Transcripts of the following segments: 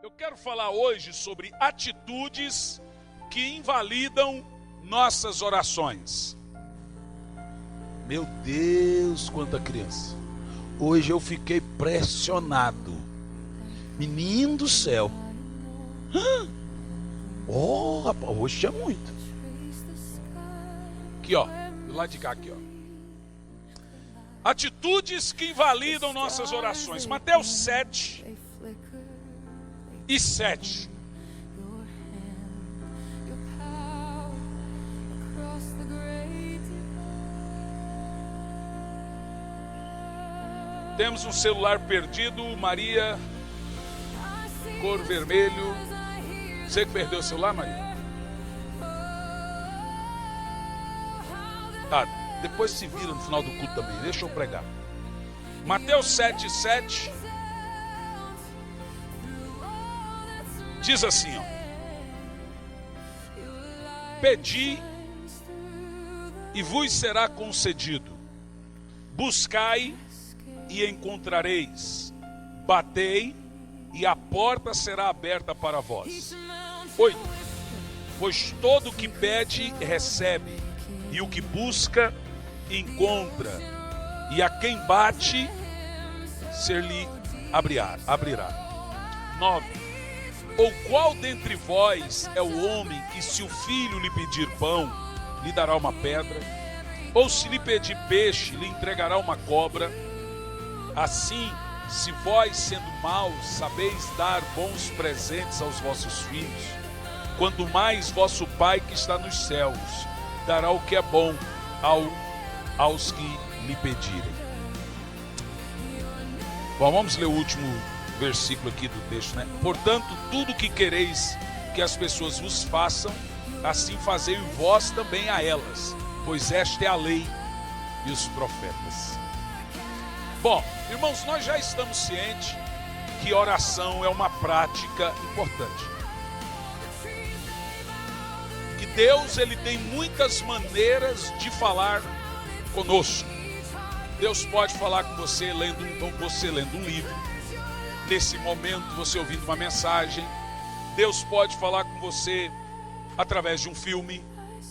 Eu quero falar hoje sobre atitudes que invalidam nossas orações. Meu Deus, quanta criança. Hoje eu fiquei pressionado. Menino do céu. Oh, rapaz, hoje tinha muito. Aqui, ó. Do lado de cá, aqui, ó. Atitudes que invalidam nossas orações. Mateus 7:7. Temos um celular perdido, Maria, cor vermelho. Você que perdeu o celular, Maria? Tá, depois se vira no final do culto também, deixa eu pregar. Mateus 7:7 diz assim, ó: pedi e vos será concedido, buscai e encontrareis, batei e a porta será aberta para vós. 8. Pois todo o que pede recebe, e o que busca encontra, e a quem bate ser-lhe abrirá. 9. Ou qual dentre vós é o homem que, se o filho lhe pedir pão, lhe dará uma pedra? Ou se lhe pedir peixe, lhe entregará uma cobra? Assim, se vós, sendo maus, sabeis dar bons presentes aos vossos filhos, quanto mais vosso Pai que está nos céus dará o que é bom aos que lhe pedirem. Bom, vamos ler o último versículo aqui do texto, né? Portanto, tudo que quereis que as pessoas vos façam, assim fazei vós também a elas, pois esta é a lei e os profetas. Bom, irmãos, nós já estamos cientes que oração é uma prática importante. Que Deus, ele tem muitas maneiras de falar conosco. Deus pode falar com você lendo um livro. Nesse momento, você ouvindo uma mensagem. Deus pode falar com você através de um filme.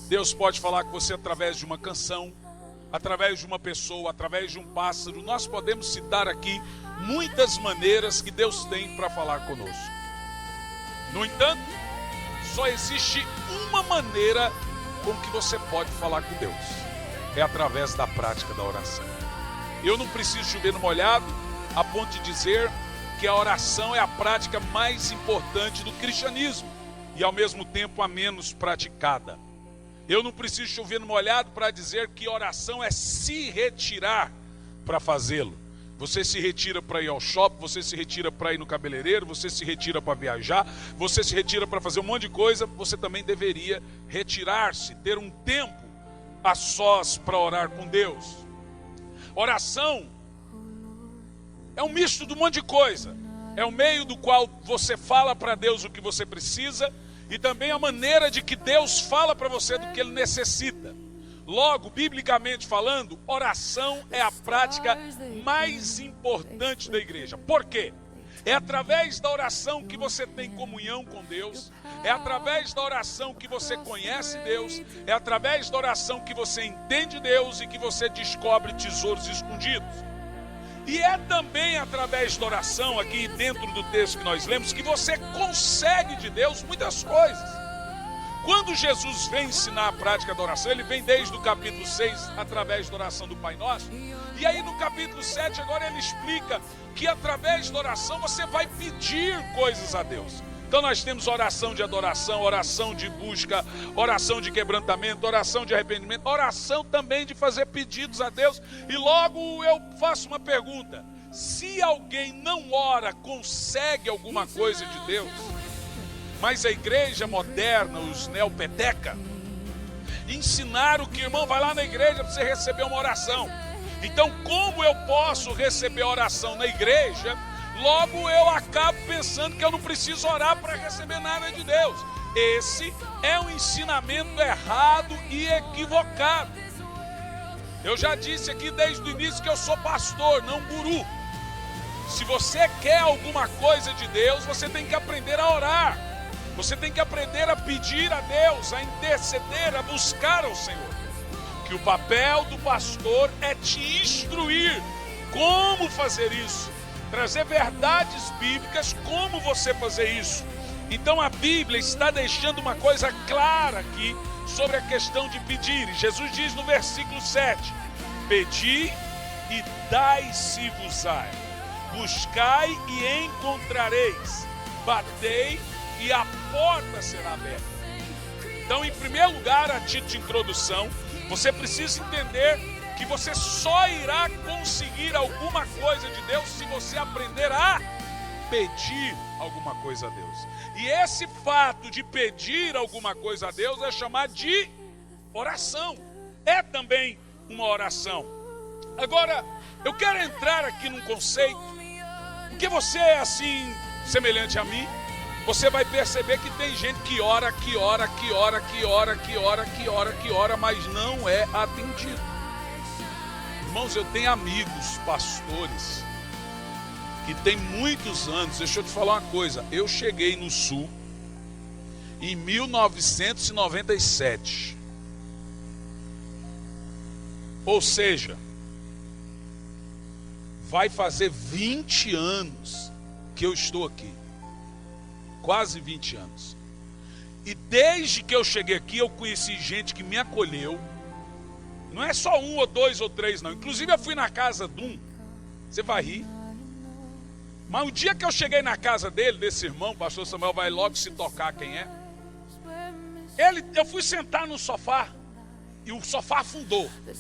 Deus pode falar com você através de uma canção, através de uma pessoa, através de um pássaro. Nós podemos citar aqui muitas maneiras que Deus tem para falar conosco. No entanto, só existe uma maneira com que você pode falar com Deus. É através da prática da oração. Eu não preciso chover no molhado a ponto de dizer que a oração é a prática mais importante do cristianismo e ao mesmo tempo a menos praticada. Eu não preciso chover no molhado para dizer que oração é se retirar para fazê-lo. Você se retira para ir ao shopping, você se retira para ir no cabeleireiro, você se retira para viajar, você se retira para fazer um monte de coisa. Você também deveria retirar-se, ter um tempo a sós para orar com Deus. Oração é um misto de um monte de coisa. É o meio do qual você fala para Deus o que você precisa, e também a maneira de que Deus fala para você do que Ele necessita. Logo, biblicamente falando, oração é a prática mais importante da igreja. Por quê? É através da oração que você tem comunhão com Deus. É através da oração que você conhece Deus. É através da oração que você entende Deus e que você descobre tesouros escondidos. E é também através da oração, aqui dentro do texto que nós lemos, que você consegue de Deus muitas coisas. Quando Jesus vem ensinar a prática da oração, ele vem desde o capítulo 6, através da oração do Pai Nosso. E aí no capítulo 7, agora ele explica que através da oração você vai pedir coisas a Deus. Então nós temos oração de adoração, oração de busca, oração de quebrantamento, oração de arrependimento, oração também de fazer pedidos a Deus. E logo eu faço uma pergunta: se alguém não ora, consegue alguma coisa de Deus? Mas a igreja moderna, os neopeteca, ensinaram que, irmão, vai lá na igreja para você receber uma oração. Então, como eu posso receber oração na igreja? Logo eu acabo pensando que eu não preciso orar para receber nada de Deus. Esse é um ensinamento errado e equivocado. Eu já disse aqui desde o início que eu sou pastor, não guru. Se você quer alguma coisa de Deus, você tem que aprender a orar. Você tem que aprender a pedir a Deus, a interceder, a buscar ao Senhor. Que o papel do pastor é te instruir como fazer isso, trazer verdades bíblicas, como você fazer isso. Então a Bíblia está deixando uma coisa clara aqui sobre a questão de pedir. Jesus diz no versículo 7, pedi e dai-se-vos-á, buscai e encontrareis, batei e a porta será aberta. Então, em primeiro lugar, a título de introdução, você precisa entender que você só irá conseguir alguma coisa de Deus se você aprender a pedir alguma coisa a Deus. E esse fato de pedir alguma coisa a Deus é chamado de oração. É também uma oração. Agora, eu quero entrar aqui num conceito, porque você é assim, semelhante a mim, você vai perceber que tem gente que ora, mas não é atendido. Irmãos, eu tenho amigos, pastores, que tem muitos anos. Deixa eu te falar uma coisa, eu cheguei no Sul em 1997. Ou seja, vai fazer 20 anos que eu estou aqui. Quase 20 anos. E desde que eu cheguei aqui, eu conheci gente que me acolheu. Não é só um ou dois ou três, não. Inclusive eu fui na casa de um. Você vai rir. Mas o dia que eu cheguei na casa dele, desse irmão, o pastor Samuel vai logo se tocar quem é. Eu fui sentar no sofá. E o sofá afundou. Eu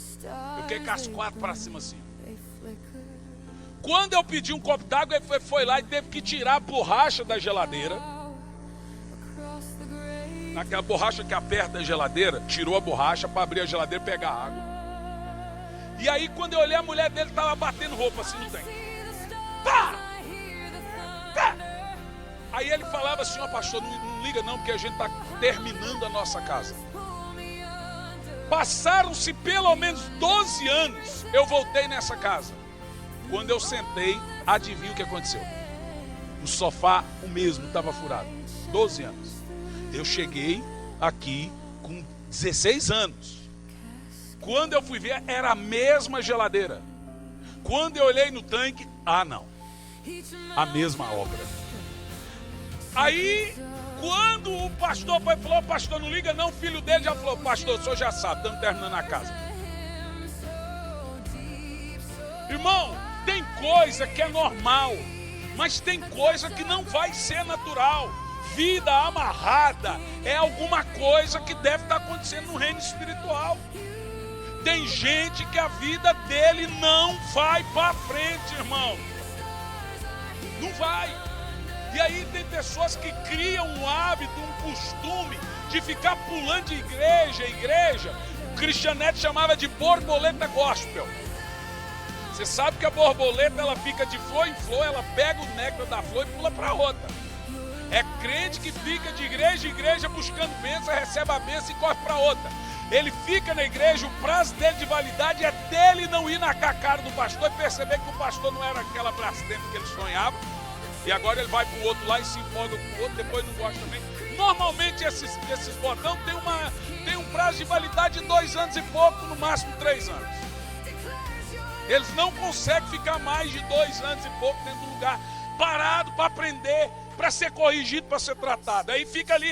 fiquei com as quatro para cima assim. Quando eu pedi um copo d'água, ele foi lá e teve que tirar a borracha da geladeira. Naquela borracha que aperta a geladeira, tirou a borracha para abrir a geladeira e pegar água. E aí quando eu olhei, a mulher dele estava batendo roupa assim no tanque. Pá! Pá! Aí ele falava assim, ó pastor, não liga não, porque a gente está terminando a nossa casa. Passaram-se pelo menos 12 anos, eu voltei nessa casa. Quando eu sentei, adivinha o que aconteceu? O sofá, o mesmo, estava furado. 12 anos. Eu cheguei aqui com 16 anos. Quando eu fui ver, era a mesma geladeira. Quando eu olhei no tanque, não. A mesma obra. Aí, quando o pastor falou, pastor, não liga não, o filho dele já falou, pastor, o senhor já sabe, estamos terminando a casa. Irmão, tem coisa que é normal, mas tem coisa que não vai ser natural. Vida amarrada é alguma coisa que deve estar acontecendo no reino espiritual. Tem gente que a vida dele não vai para frente, irmão. Não vai. E aí tem pessoas que criam um hábito, um costume de ficar pulando de igreja em igreja. O Cristianete chamava de borboleta gospel. Você sabe que a borboleta, ela fica de flor em flor, ela pega o néctar da flor e pula para outra. É crente que fica de igreja em igreja buscando bênção, recebe a bênção e corre para outra. Ele fica na igreja, o prazo dele de validade é dele não ir na cara do pastor e perceber que o pastor não era aquela Brastemp que ele sonhava. E agora ele vai para o outro lá e se empolga com o outro, depois não gosta também. Normalmente esses botão tem um prazo de validade de 2 anos e pouco, no máximo 3 anos. Eles não conseguem ficar mais de 2 anos e pouco dentro do lugar, parado para aprender, para ser corrigido, para ser tratado. Aí fica ali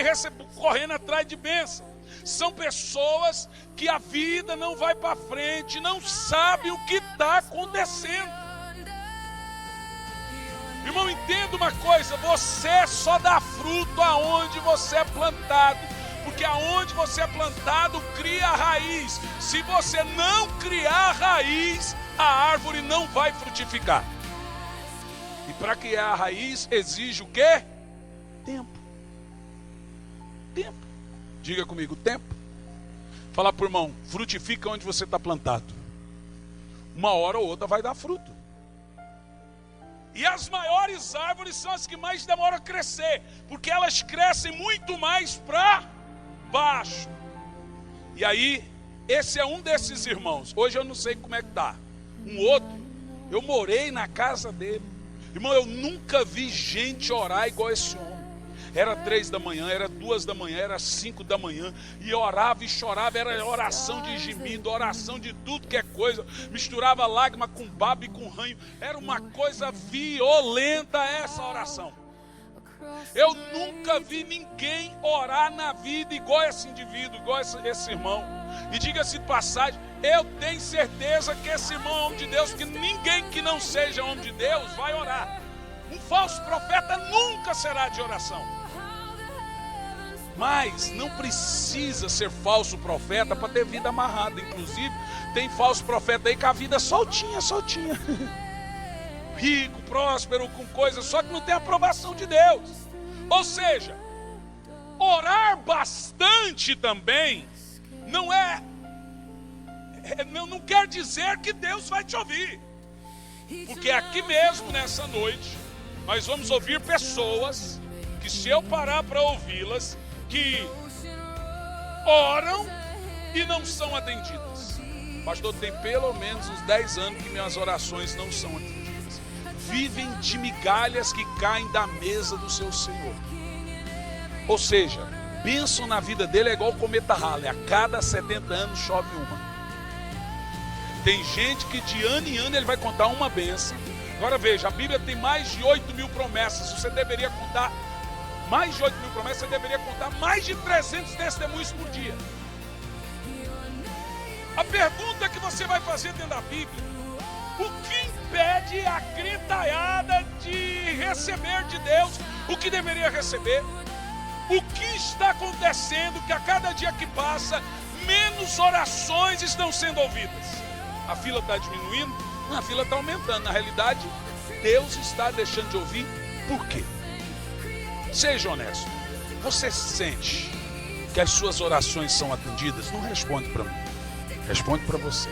correndo atrás de bênção. São pessoas que a vida não vai para frente, não sabem o que está acontecendo. Irmão, entenda uma coisa, você só dá fruto aonde você é plantado. Porque aonde você é plantado, cria a raiz. Se você não criar raiz, a árvore não vai frutificar. E para criar a raiz, exige o quê? Tempo. Tempo. Diga comigo, tempo. Fala para o irmão, frutifica onde você está plantado. Uma hora ou outra vai dar fruto. E as maiores árvores são as que mais demoram a crescer, porque elas crescem muito mais para baixo. E aí, esse é um desses irmãos. Hoje eu não sei como é que está. Um outro, eu morei na casa dele. Irmão, eu nunca vi gente orar igual esse homem. Era 3 da manhã, era 2 da manhã, era 5 da manhã, e orava e chorava, era oração de gemido, oração de tudo que é coisa, misturava lágrima com baba e com ranho, era uma coisa violenta essa oração. Eu nunca vi ninguém orar na vida igual esse indivíduo, igual esse irmão. E diga-se de passagem, eu tenho certeza que esse irmão é homem de Deus, que ninguém que não seja homem de Deus vai orar. Um falso profeta nunca será de oração. Mas não precisa ser falso profeta para ter vida amarrada. Inclusive, tem falso profeta aí com a vida soltinha. Rico, próspero, com coisas, só que não tem aprovação de Deus. Ou seja, orar bastante também não quer dizer que Deus vai te ouvir. Porque aqui mesmo, nessa noite, nós vamos ouvir pessoas que, se eu parar para ouvi-las, que oram e não são atendidas. Pastor, tem pelo menos uns 10 anos que minhas orações não são atendidas. Vivem de migalhas que caem da mesa do seu Senhor. Ou seja, bênção na vida dele é igual o cometa Halley. A cada 70 anos chove uma. Tem gente que de ano em ano ele vai contar uma bênção. Agora veja, a Bíblia tem mais de 8.000 promessas. Você deveria contar mais de 8.000 promessas, você deveria contar mais de 300 testemunhos por dia. A pergunta que você vai fazer dentro da Bíblia: o que impede a gritaiada de receber de Deus o que deveria receber? O que está acontecendo que a cada dia que passa, menos orações estão sendo ouvidas? A fila está diminuindo? Não, a fila está aumentando. Na realidade, Deus está deixando de ouvir. Por quê? Seja honesto. Você sente que as suas orações são atendidas? Não responde para mim. Responde para você.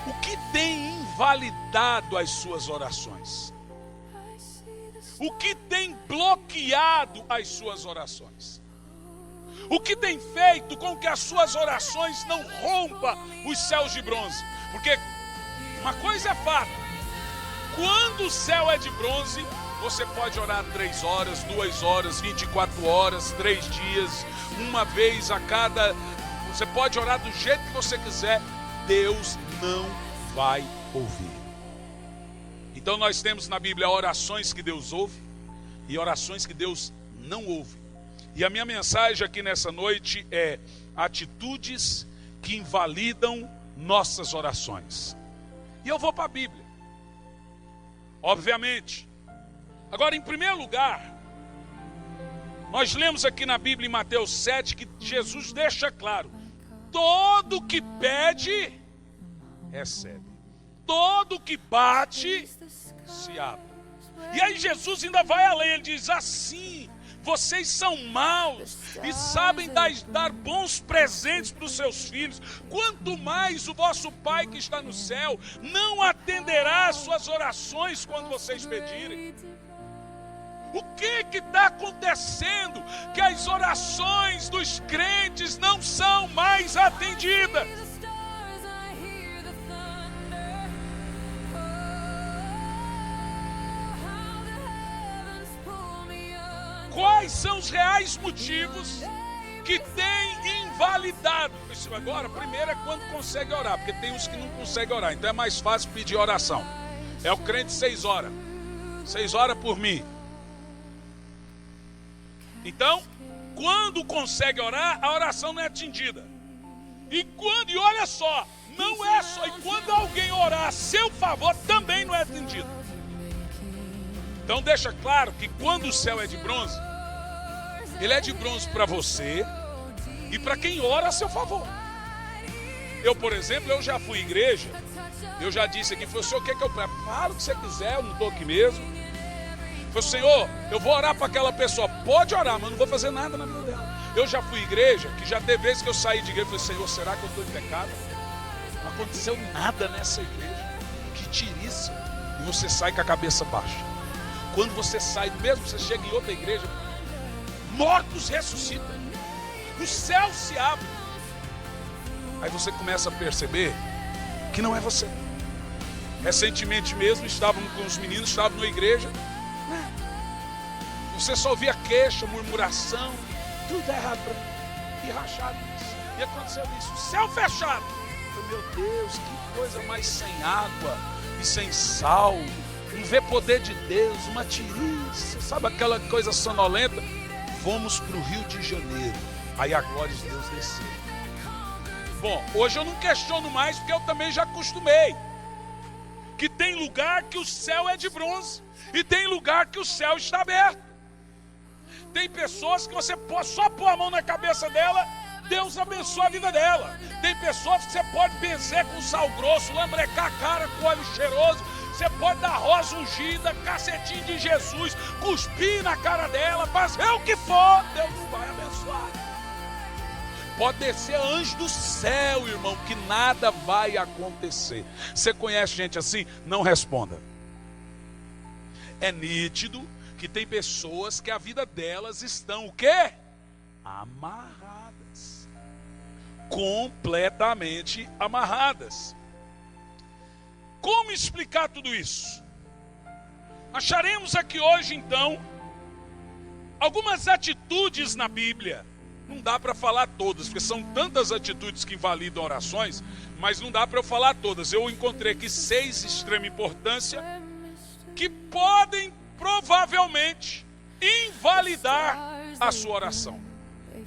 O que tem invalidado as suas orações? O que tem bloqueado as suas orações? O que tem feito com que as suas orações não rompam os céus de bronze? Porque uma coisa é fato: quando o céu é de bronze, você pode orar 3 horas, 2 horas, 24 horas, 3 dias, uma vez a cada... Você pode orar do jeito que você quiser, Deus não vai ouvir. Então nós temos na Bíblia orações que Deus ouve e orações que Deus não ouve. E a minha mensagem aqui nessa noite é: atitudes que invalidam nossas orações. E eu vou para a Bíblia, obviamente. Agora, em primeiro lugar, nós lemos aqui na Bíblia, em Mateus 7, que Jesus deixa claro: todo que pede, recebe. Todo que bate, se abre. E aí Jesus ainda vai além, ele diz assim: vocês são maus e sabem dar bons presentes para os seus filhos, quanto mais o vosso Pai que está no céu não atenderá às suas orações quando vocês pedirem. O que está acontecendo que as orações dos crentes não são mais atendidas? Quais são os reais motivos que têm invalidado? Isso agora, primeiro é quando consegue orar, porque tem uns que não conseguem orar, então é mais fácil pedir oração. É o crente 6 horas. 6 horas por mim. Então, quando consegue orar, a oração não é atendida. E olha só, não é só, e quando alguém orar a seu favor, também não é atendido. Então deixa claro que quando o céu é de bronze, ele é de bronze para você e para quem ora a seu favor. Eu, por exemplo, eu já fui à igreja, eu já disse aqui, falei: o senhor quer que eu fale o que você quiser, eu não estou aqui mesmo. Falei: Senhor, eu vou orar para aquela pessoa. Pode orar, mas não vou fazer nada na vida dela. Eu já fui à igreja, que já teve vezes que eu saí de igreja e falei: Senhor, será que eu estou em pecado? Não aconteceu nada nessa igreja. Que tiriça. E você sai com a cabeça baixa. Quando você sai, mesmo você chega em outra igreja, mortos ressuscitam. O céu se abre. Aí você começa a perceber que não é você. Recentemente mesmo, estávamos com os meninos, estávamos na igreja. Você só ouvia queixa, murmuração, tudo errado, e rachado isso. E aconteceu isso, céu fechado. Meu Deus, que coisa mais sem água e sem sal. Não vê poder de Deus, uma tiriça, sabe aquela coisa sonolenta? Fomos para o Rio de Janeiro. Aí a glória de Deus desceu. Bom, hoje eu não questiono mais, porque eu também já acostumei. Que tem lugar que o céu é de bronze. E tem lugar que o céu está aberto. Tem pessoas que você pode só pôr a mão na cabeça dela, Deus abençoa a vida dela. Tem pessoas que você pode benzer com sal grosso, lambrecar a cara com óleo cheiroso. Você pode dar rosa ungida, cacetinho de Jesus, cuspir na cara dela, fazer o que for, Deus não vai abençoar. Pode descer anjo do céu, irmão, que nada vai acontecer. Você conhece gente assim? Não responda. É nítido que tem pessoas que a vida delas estão o quê? Amarradas. Completamente amarradas. Como explicar tudo isso? Acharemos aqui hoje, então, algumas atitudes na Bíblia. Não dá para falar todas, porque são tantas atitudes que invalidam orações, mas não dá para eu falar todas. Eu encontrei aqui 6 de extrema importância que podem provavelmente invalidar a sua oração.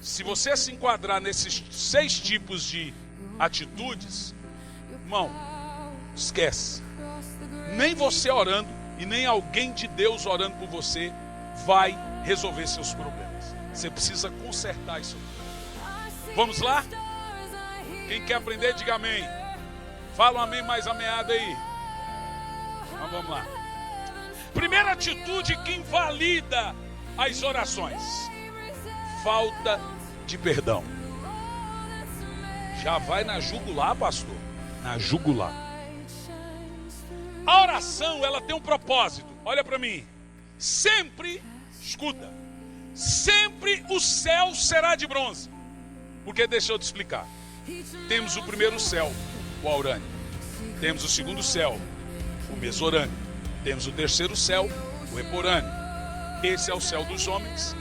Se você se enquadrar nesses 6 tipos de atitudes, irmão, esquece. Nem você orando e nem alguém de Deus orando por você vai resolver seus problemas. Você precisa consertar isso. Vamos lá? Quem quer aprender, diga amém. Fala um amém mais ameado aí. Então vamos lá. Primeira atitude que invalida as orações: falta de perdão. Já vai na jugular, pastor. Na jugular. A oração, ela tem um propósito. Olha para mim. Sempre, escuta, sempre o céu será de bronze. Porque deixa eu te explicar. Temos o primeiro céu, o aurânio. Temos o segundo céu, o mesorânio. Temos o terceiro céu, o eporâneo. Esse é o céu dos homens.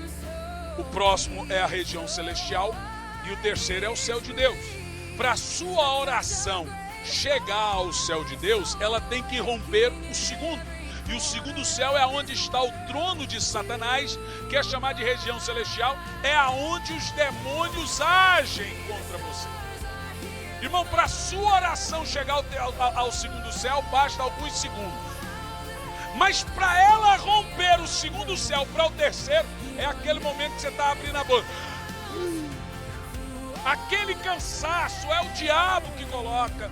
O próximo é a região celestial. E o terceiro é o céu de Deus. Para a sua oração chegar ao céu de Deus, ela tem que romper o segundo. E o segundo céu é onde está o trono de Satanás, que é chamado de região celestial. É aonde os demônios agem contra você. Irmão, para a sua oração chegar ao segundo céu, basta alguns segundos. Mas para ela romper o segundo céu para o terceiro, é aquele momento que você está abrindo a boca. Aquele cansaço é o diabo que coloca.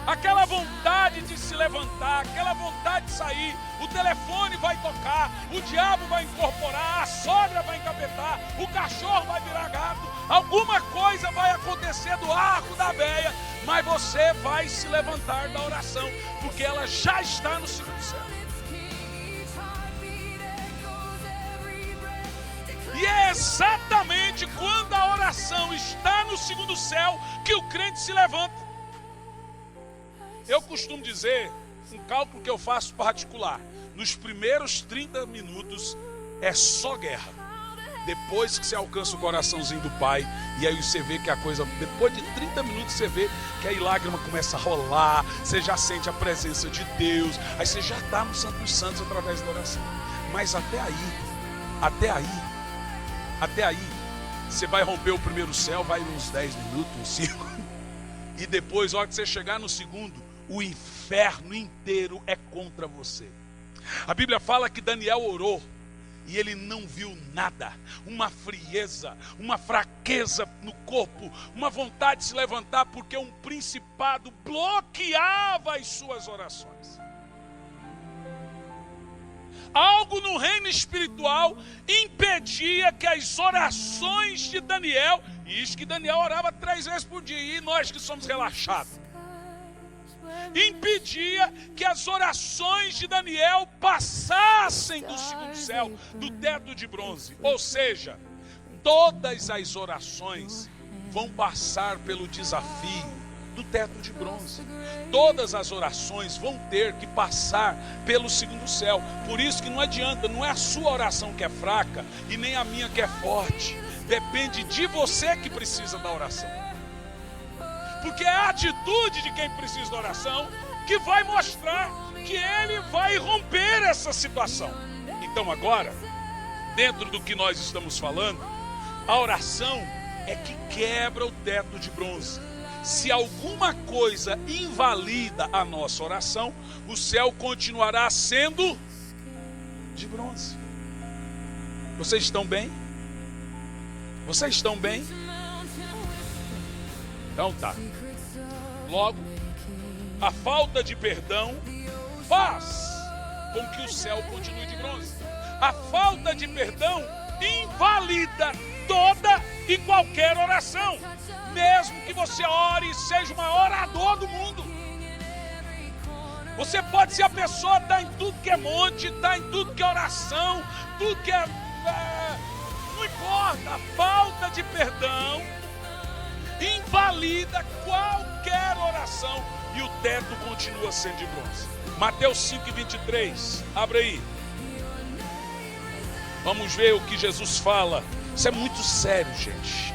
Aquela vontade de se levantar, aquela vontade de sair, o telefone vai tocar, o diabo vai incorporar, a sogra vai encapetar, o cachorro vai virar gato, alguma coisa vai acontecer do arco da véia, mas você vai se levantar da oração, porque ela já está no segundo céu. E é exatamente quando a oração está no segundo céu que o crente se levanta. Eu costumo dizer, um cálculo que eu faço particular, nos primeiros 30 minutos é só guerra. Depois que você alcança o coraçãozinho do Pai, e aí você vê que a coisa, depois de 30 minutos você vê que aí lágrima começa a rolar, você já sente a presença de Deus, aí você já está no Santo dos Santos através da oração. Mas até aí, você vai romper o primeiro céu, vai uns 10 minutos, uns 5, e depois, a hora que você chegar no segundo, o inferno inteiro é contra você. A Bíblia fala que Daniel orou e ele não viu nada, uma frieza, uma fraqueza no corpo, uma vontade de se levantar, porque um principado bloqueava as suas orações. Algo no reino espiritual impedia que as orações de Daniel, e isso que Daniel orava 3 vezes por dia, e nós que somos relaxados, impedia que as orações de Daniel passassem do segundo céu, do teto de bronze. Ou seja, todas as orações vão passar pelo desafio do teto de bronze. Todas as orações vão ter que passar pelo segundo céu. Por isso que não adianta, não é a sua oração que é fraca e nem a minha que é forte. Depende de você que precisa da oração. Porque é a atitude de quem precisa da oração que vai mostrar que ele vai romper essa situação. Então agora, dentro do que nós estamos falando, a oração é que quebra o teto de bronze. Se alguma coisa invalida a nossa oração, o céu continuará sendo de bronze. Vocês estão bem? Vocês estão bem? Então tá. Logo, a falta de perdão faz com que o céu continue de bronze. A falta de perdão invalida toda e qualquer oração. Mesmo que você ore e seja o maior orador do mundo. Você pode ser a pessoa que está em tudo que é monte, está em tudo que é oração, tudo que é... não importa, a falta de perdão invalida qualquer oração e o teto continua sendo de bronze. Mateus 5:23, abre aí. Vamos ver o que Jesus fala. Isso é muito sério, gente.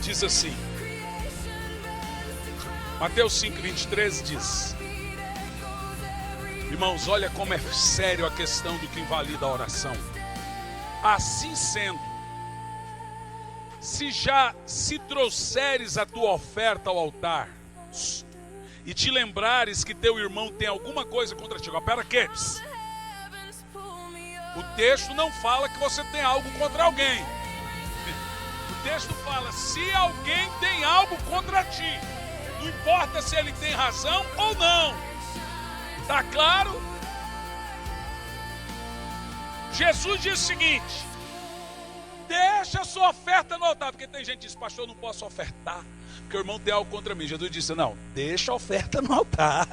Diz assim, Mateus 5:23 diz: irmãos, olha como é sério a questão do que invalida a oração. Assim sendo, se trouxeres a tua oferta ao altar e te lembrares que teu irmão tem alguma coisa contra ti. Agora, pera aqui. O texto não fala que você tem algo contra alguém. O texto fala, se alguém tem algo contra ti, não importa se ele tem razão ou não. Está claro? Jesus diz o seguinte: deixa a sua oferta no altar. Porque tem gente que diz, pastor, eu não posso ofertar porque o irmão tem algo contra mim. Jesus disse, não, deixa a oferta no altar.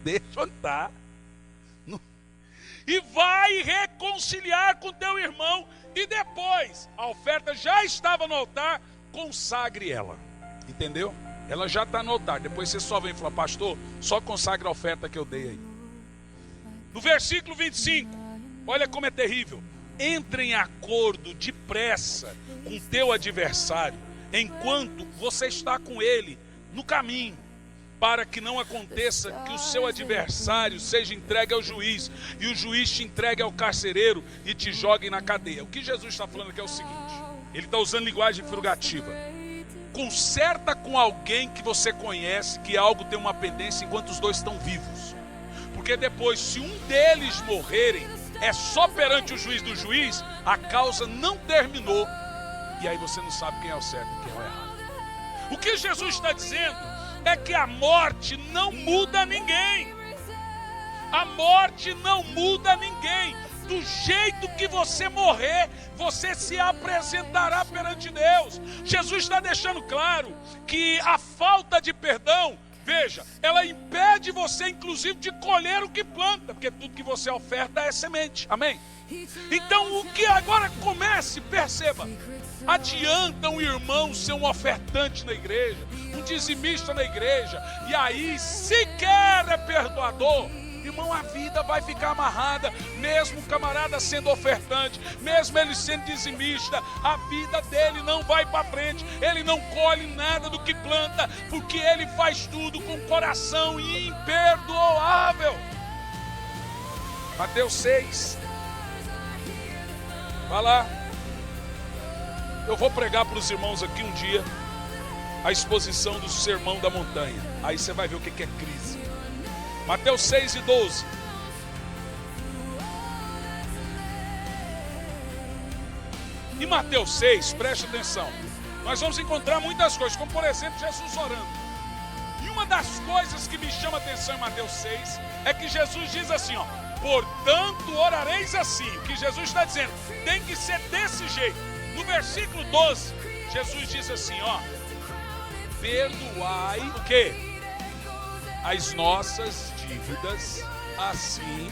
Deixa onde está. E vai reconciliar com teu irmão. E depois, a oferta já estava no altar, consagre ela. Entendeu? Ela já está no altar. Depois você só vem e fala, pastor, só consagre a oferta que eu dei aí. No versículo 25, olha como é terrível. Entre em acordo depressa com teu adversário, enquanto você está com ele no caminho, para que não aconteça que o seu adversário seja entregue ao juiz, e o juiz te entregue ao carcereiro e te jogue na cadeia. O que Jesus está falando aqui é o seguinte, ele está usando linguagem figurativa. Conserta com alguém que você conhece que algo tem uma pendência enquanto os dois estão vivos. Porque depois, se um deles morrerem, é só perante o juiz do juiz, a causa não terminou. E aí você não sabe quem é o certo e quem é o errado. O que Jesus está dizendo é que a morte não muda ninguém. A morte não muda ninguém. Do jeito que você morrer, você se apresentará perante Deus. Jesus está deixando claro que a falta de perdão, veja, ela impede você inclusive de colher o que planta, porque tudo que você oferta é semente, amém? Então o que agora comece, perceba, adianta um irmão ser um ofertante na igreja, um dizimista na igreja, e aí sequer é perdoador. Irmão, a vida vai ficar amarrada, mesmo o camarada sendo ofertante, mesmo ele sendo dizimista, a vida dele não vai para frente, ele não colhe nada do que planta, porque ele faz tudo com coração imperdoável. Mateus 6, vai lá, eu vou pregar para os irmãos aqui um dia, a exposição do Sermão da Montanha, aí você vai ver o que é crise. Mateus 6:12. Em Mateus 6, preste atenção, nós vamos encontrar muitas coisas, como por exemplo Jesus orando. E uma das coisas que me chama a atenção em Mateus 6 é que Jesus diz assim, ó, portanto orareis assim. O que Jesus está dizendo tem que ser desse jeito. No versículo 12, Jesus diz assim, ó: perdoai o quê? As nossas dívidas, assim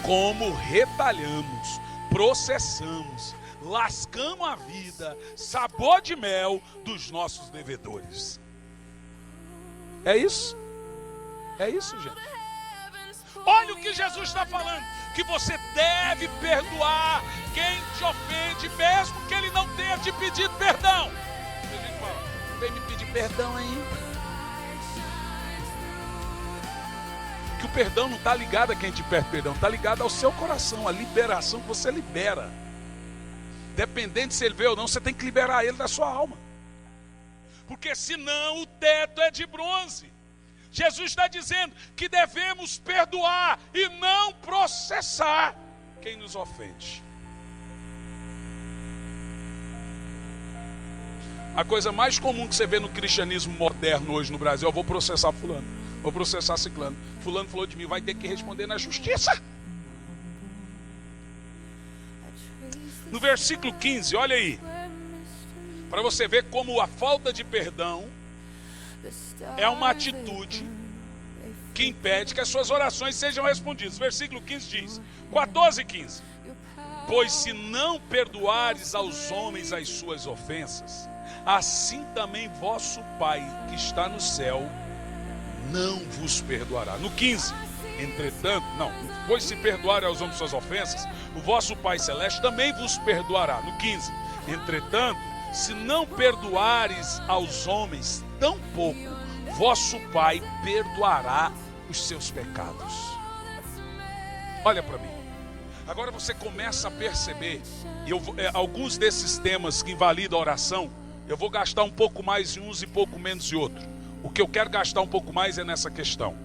como retalhamos, processamos, lascamos a vida, sabor de mel dos nossos devedores. É isso? É isso, gente. Olha o que Jesus está falando, que você deve perdoar quem te ofende, mesmo que ele não tenha te pedido perdão. A gente fala, vem me pedir perdão aí. Que o perdão não está ligado a quem te pede perdão, está ligado ao seu coração, a liberação que você libera. Dependente se ele vê ou não, você tem que liberar ele da sua alma. Porque senão o teto é de bronze. Jesus está dizendo que devemos perdoar e não processar quem nos ofende. A coisa mais comum que você vê no cristianismo moderno hoje no Brasil: eu vou processar fulano, vou processar ciclano, fulano falou de mim, vai ter que responder na justiça. No versículo 15, olha aí, para você ver como a falta de perdão é uma atitude que impede que as suas orações sejam respondidas. Versículo 15 diz, 14 e 15: pois se não perdoares aos homens as suas ofensas, assim também vosso Pai que está no céu não vos perdoará. No 15, entretanto, não, pois se perdoarem aos homens suas ofensas, o vosso Pai Celeste também vos perdoará. No 15, entretanto, se não perdoares aos homens, tampouco vosso Pai perdoará os seus pecados. Olha para mim. Agora você começa a perceber, alguns desses temas que invalidam a oração, eu vou gastar um pouco mais em uns e pouco menos em outros. O que eu quero gastar um pouco mais é nessa questão.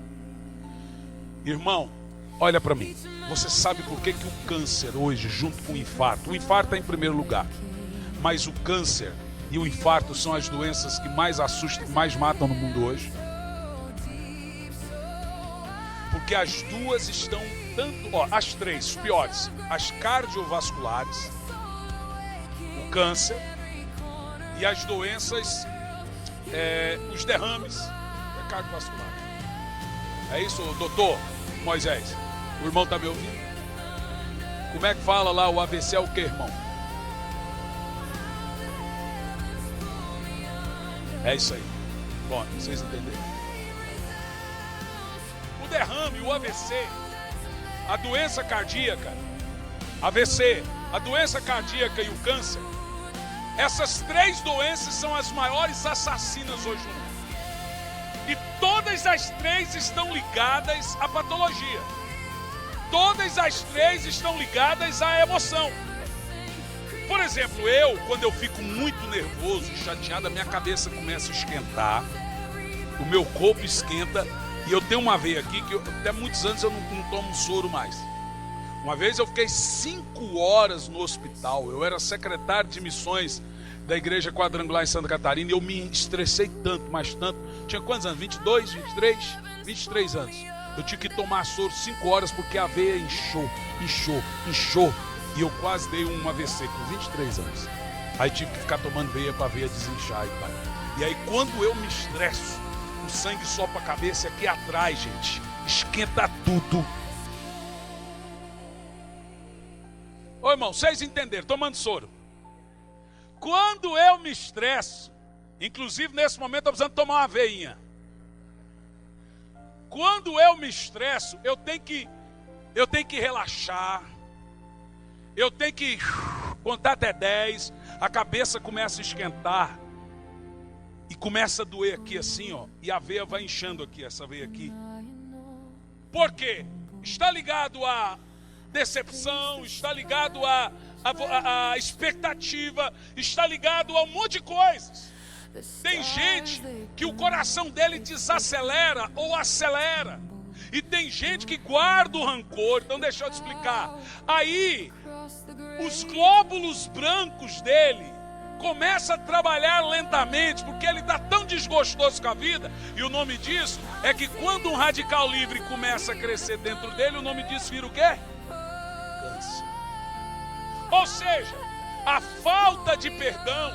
Irmão, olha para mim. Você sabe por que o câncer hoje, junto com o infarto está em primeiro lugar, mas o câncer e o infarto são as doenças que mais assustam, que mais matam no mundo hoje? Porque as duas estão tanto, as três piores: as cardiovasculares, o câncer e as doenças, os derrames cardiovasculares. É isso, doutor Moisés? O irmão está me ouvindo? Como é que fala lá o AVC é o que, irmão? É isso aí. Bom, vocês entenderam? O derrame, o AVC, a doença cardíaca, AVC, a doença cardíaca e o câncer, essas três doenças são as maiores assassinas hoje no mundo. E todas as três estão ligadas à patologia. Todas as três estão ligadas à emoção. Por exemplo, quando eu fico muito nervoso e chateado, a minha cabeça começa a esquentar, o meu corpo esquenta, e eu tenho uma veia aqui que até muitos anos eu não tomo soro mais. Uma vez eu fiquei 5 horas no hospital, eu era secretário de missões da Igreja Quadrangular em Santa Catarina, e eu me estressei tanto, mas tanto. Tinha quantos anos? 22, 23? 23 anos. Eu tive que tomar soro 5 horas porque a veia inchou. E eu quase dei um AVC com 23 anos. Aí tive que ficar tomando veia para a veia desinchar e tal. E aí quando eu me estresso, o sangue sobe para a cabeça, e aqui atrás, gente, esquenta tudo. Ô irmão, vocês entenderam? Tomando soro. Quando eu me estresso, inclusive nesse momento eu estou precisando tomar uma veinha. Quando eu me estresso, eu tenho que relaxar. Eu tenho que contar até 10, a cabeça começa a esquentar e começa a doer aqui assim, ó, e a veia vai inchando aqui, essa veia aqui. Por quê? Está ligado à decepção, está ligado à expectativa, está ligado a um monte de coisas. Tem gente que o coração dele desacelera ou acelera, e tem gente que guarda o rancor. Então deixa eu te explicar. Aí os glóbulos brancos dele começam a trabalhar lentamente, porque ele está tão desgostoso com a vida. E o nome disso é que quando um radical livre começa a crescer dentro dele, o nome disso vira o quê? Câncer. Ou seja, a falta de perdão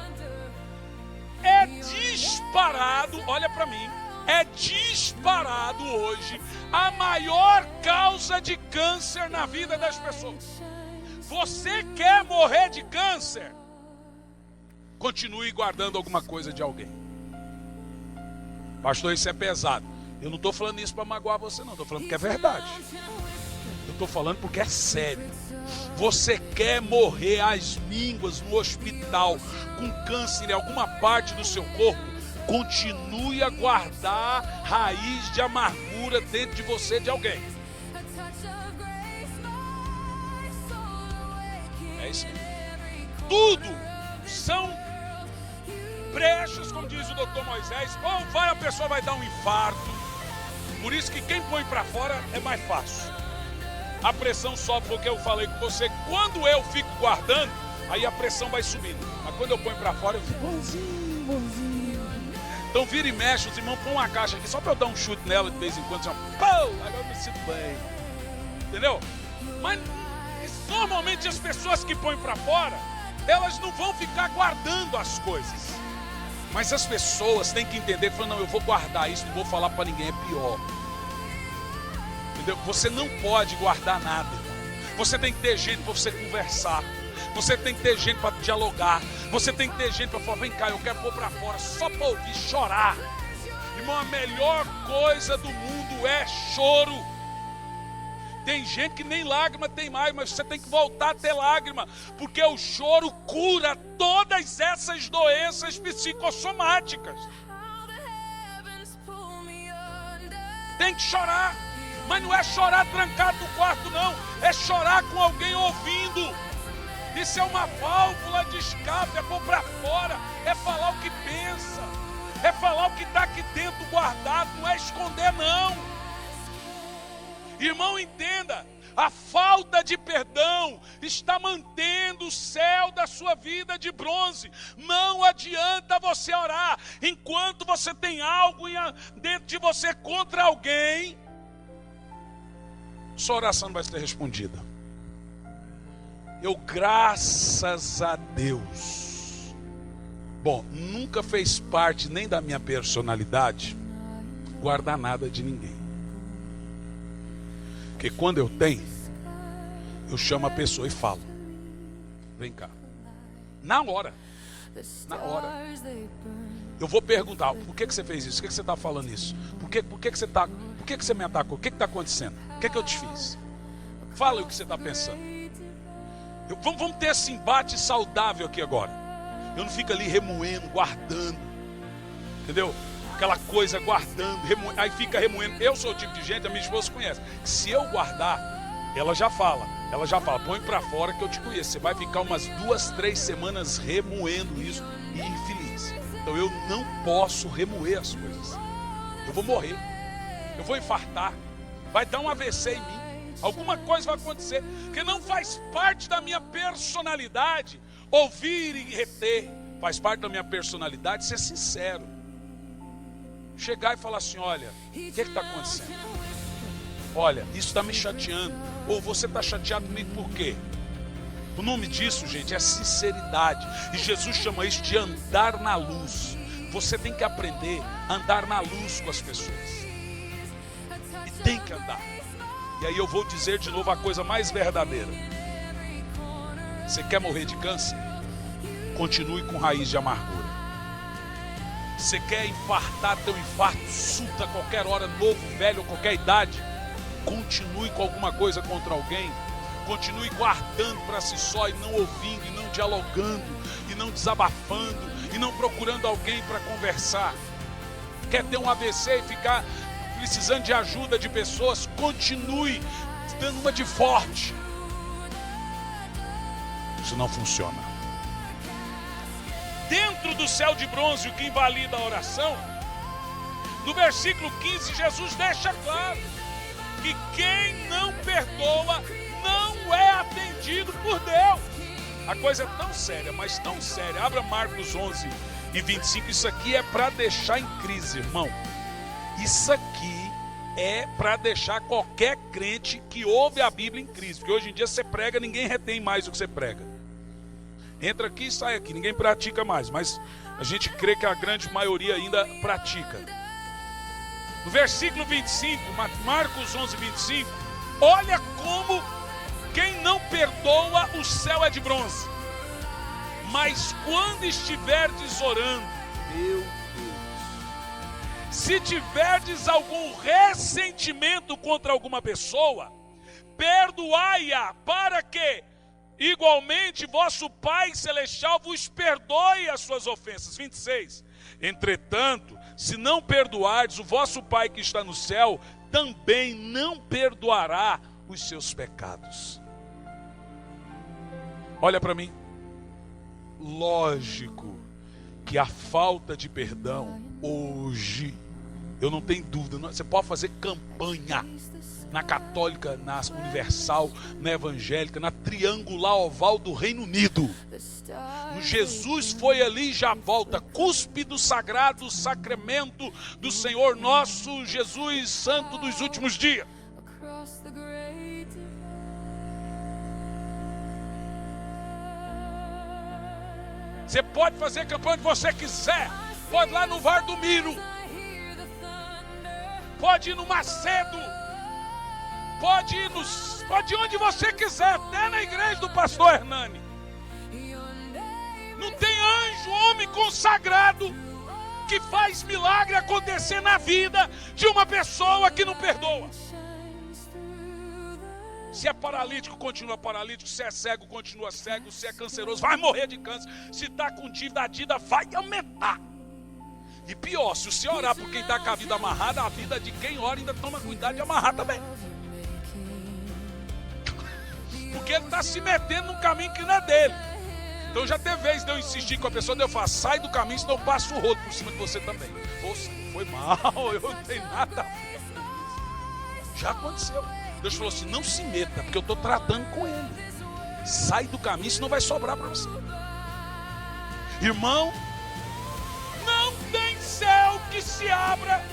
É disparado, olha para mim, é disparado hoje a maior causa de câncer na vida das pessoas. Você quer morrer de câncer? Continue guardando alguma coisa de alguém. Pastor, isso é pesado. Eu não estou falando isso para magoar você não, estou falando porque é verdade. Eu estou falando porque é sério. Você quer morrer às mínguas no hospital com câncer em alguma parte do seu corpo? Continue a guardar raiz de amargura dentro de você de alguém. É isso mesmo. Tudo são brechas, como diz o doutor Moisés. Ou a pessoa vai dar um infarto. Por isso que quem põe para fora é mais fácil. A pressão sobe, porque eu falei com você. Quando eu fico guardando, aí a pressão vai subindo. Mas quando eu ponho para fora, eu fico bonzinho. Então vira e mexe, os irmãos põem uma caixa aqui, só para eu dar um chute nela de vez em quando. Agora eu me sinto bem. Entendeu? Mas normalmente as pessoas que põem para fora, elas não vão ficar guardando as coisas. Mas as pessoas têm que entender, falando, não, eu vou guardar isso, não vou falar para ninguém, é pior. Entendeu? Você não pode guardar nada, irmão. Você tem que ter gente para você conversar. Você tem que ter gente para dialogar. Você tem que ter gente para falar, vem cá, eu quero pôr para fora, só para ouvir chorar. Irmão, a melhor coisa do mundo é choro. Tem gente que nem lágrima tem mais, mas você tem que voltar a ter lágrima, porque o choro cura todas essas doenças psicossomáticas. Tem que chorar, mas não é chorar trancado no quarto não, é chorar com alguém ouvindo. Isso é uma válvula de escape, é pôr para fora, é falar o que pensa, é falar o que está aqui dentro guardado, não é esconder não. Irmão, entenda, a falta de perdão está mantendo o céu da sua vida de bronze. Não adianta você orar enquanto você tem algo dentro de você contra alguém. Sua oração não vai ser respondida. Eu, graças a Deus, bom, nunca fez parte nem da minha personalidade guardar nada de ninguém. Porque quando eu tenho, eu chamo a pessoa e falo, vem cá, na hora, eu vou perguntar, por que você fez isso, por que você está falando isso, por que você me atacou, o que está acontecendo, o que eu te fiz, fala o que você está pensando. Vamos ter esse embate saudável aqui agora. Eu não fico ali remoendo, guardando, entendeu? Aquela coisa guardando, aí fica remoendo. Eu sou o tipo de gente, a minha esposa conhece, que se eu guardar, ela já fala, põe pra fora que eu te conheço. Você vai ficar umas 2, 3 semanas remoendo isso e infeliz. Então eu não posso remoer as coisas. Eu vou morrer, eu vou infartar, vai dar um AVC em mim, alguma coisa vai acontecer, porque não faz parte da minha personalidade ouvir e reter. Faz parte da minha personalidade ser sincero. Chegar e falar assim, olha, o que está acontecendo? Olha, isso está me chateando. Ou você está chateado comigo por quê? O nome disso, gente, é sinceridade. E Jesus chama isso de andar na luz. Você tem que aprender a andar na luz com as pessoas. E tem que andar. E aí eu vou dizer de novo a coisa mais verdadeira. Você quer morrer de câncer? Continue com raiz de amargura. Você quer infartar, ter um infarto súbito a qualquer hora, novo, velho, qualquer idade? Continue com alguma coisa contra alguém. Continue guardando para si só e não ouvindo, e não dialogando, e não desabafando, e não procurando alguém para conversar. Quer ter um AVC e ficar precisando de ajuda de pessoas? Continue dando uma de forte. Isso não funciona. Dentro do céu de bronze, o que invalida a oração, no versículo 15, Jesus deixa claro que quem não perdoa não é atendido por Deus. A coisa é tão séria, mas tão séria. Abra Marcos 11 e 25. Isso aqui é para deixar em crise, irmão. Isso aqui é para deixar qualquer crente que ouve a Bíblia em crise. Porque hoje em dia você prega, ninguém retém mais o que você prega. Entra aqui e sai aqui, ninguém pratica mais, mas a gente crê que a grande maioria ainda pratica. No versículo 25, Marcos 11, 25, olha como quem não perdoa, o céu é de bronze. Mas quando estiverdes orando, meu Deus, se tiverdes algum ressentimento contra alguma pessoa, perdoai-a, para que igualmente vosso Pai Celestial vos perdoe as suas ofensas. 26. Entretanto, se não perdoardes, o vosso Pai que está no céu também não perdoará os seus pecados. Olha para mim. Lógico que a falta de perdão hoje, eu não tenho dúvida, você pode fazer campanha na católica, na universal, na evangélica, na triangular oval do Reino Unido. No Jesus foi ali e já volta, cuspe do sagrado sacramento do Senhor nosso Jesus Santo dos últimos dias. Você pode fazer campanha onde você quiser, pode ir lá no VAR do Miro, pode ir no Macedo, pode ir onde você quiser, até na igreja do pastor Hernani. Não tem anjo, homem consagrado, que faz milagre acontecer na vida de uma pessoa que não perdoa. Se é paralítico, continua paralítico. Se é cego, continua cego. Se é canceroso, vai morrer de câncer. Se está com dívida, a dívida vai aumentar. E pior, se você orar por quem está com a vida amarrada, a vida de quem ora ainda toma cuidado de amarrar também. Porque ele está se metendo num caminho que não é dele. Então já teve vez de eu insistir com a pessoa, eu falo, sai do caminho, senão eu passo o rodo por cima de você também. Poxa, foi mal, eu não tenho nada a ver com isso. Já aconteceu. Deus falou assim, não se meta, porque eu estou tratando com ele. Sai do caminho, senão vai sobrar para você. Irmão, não tem céu que se abra.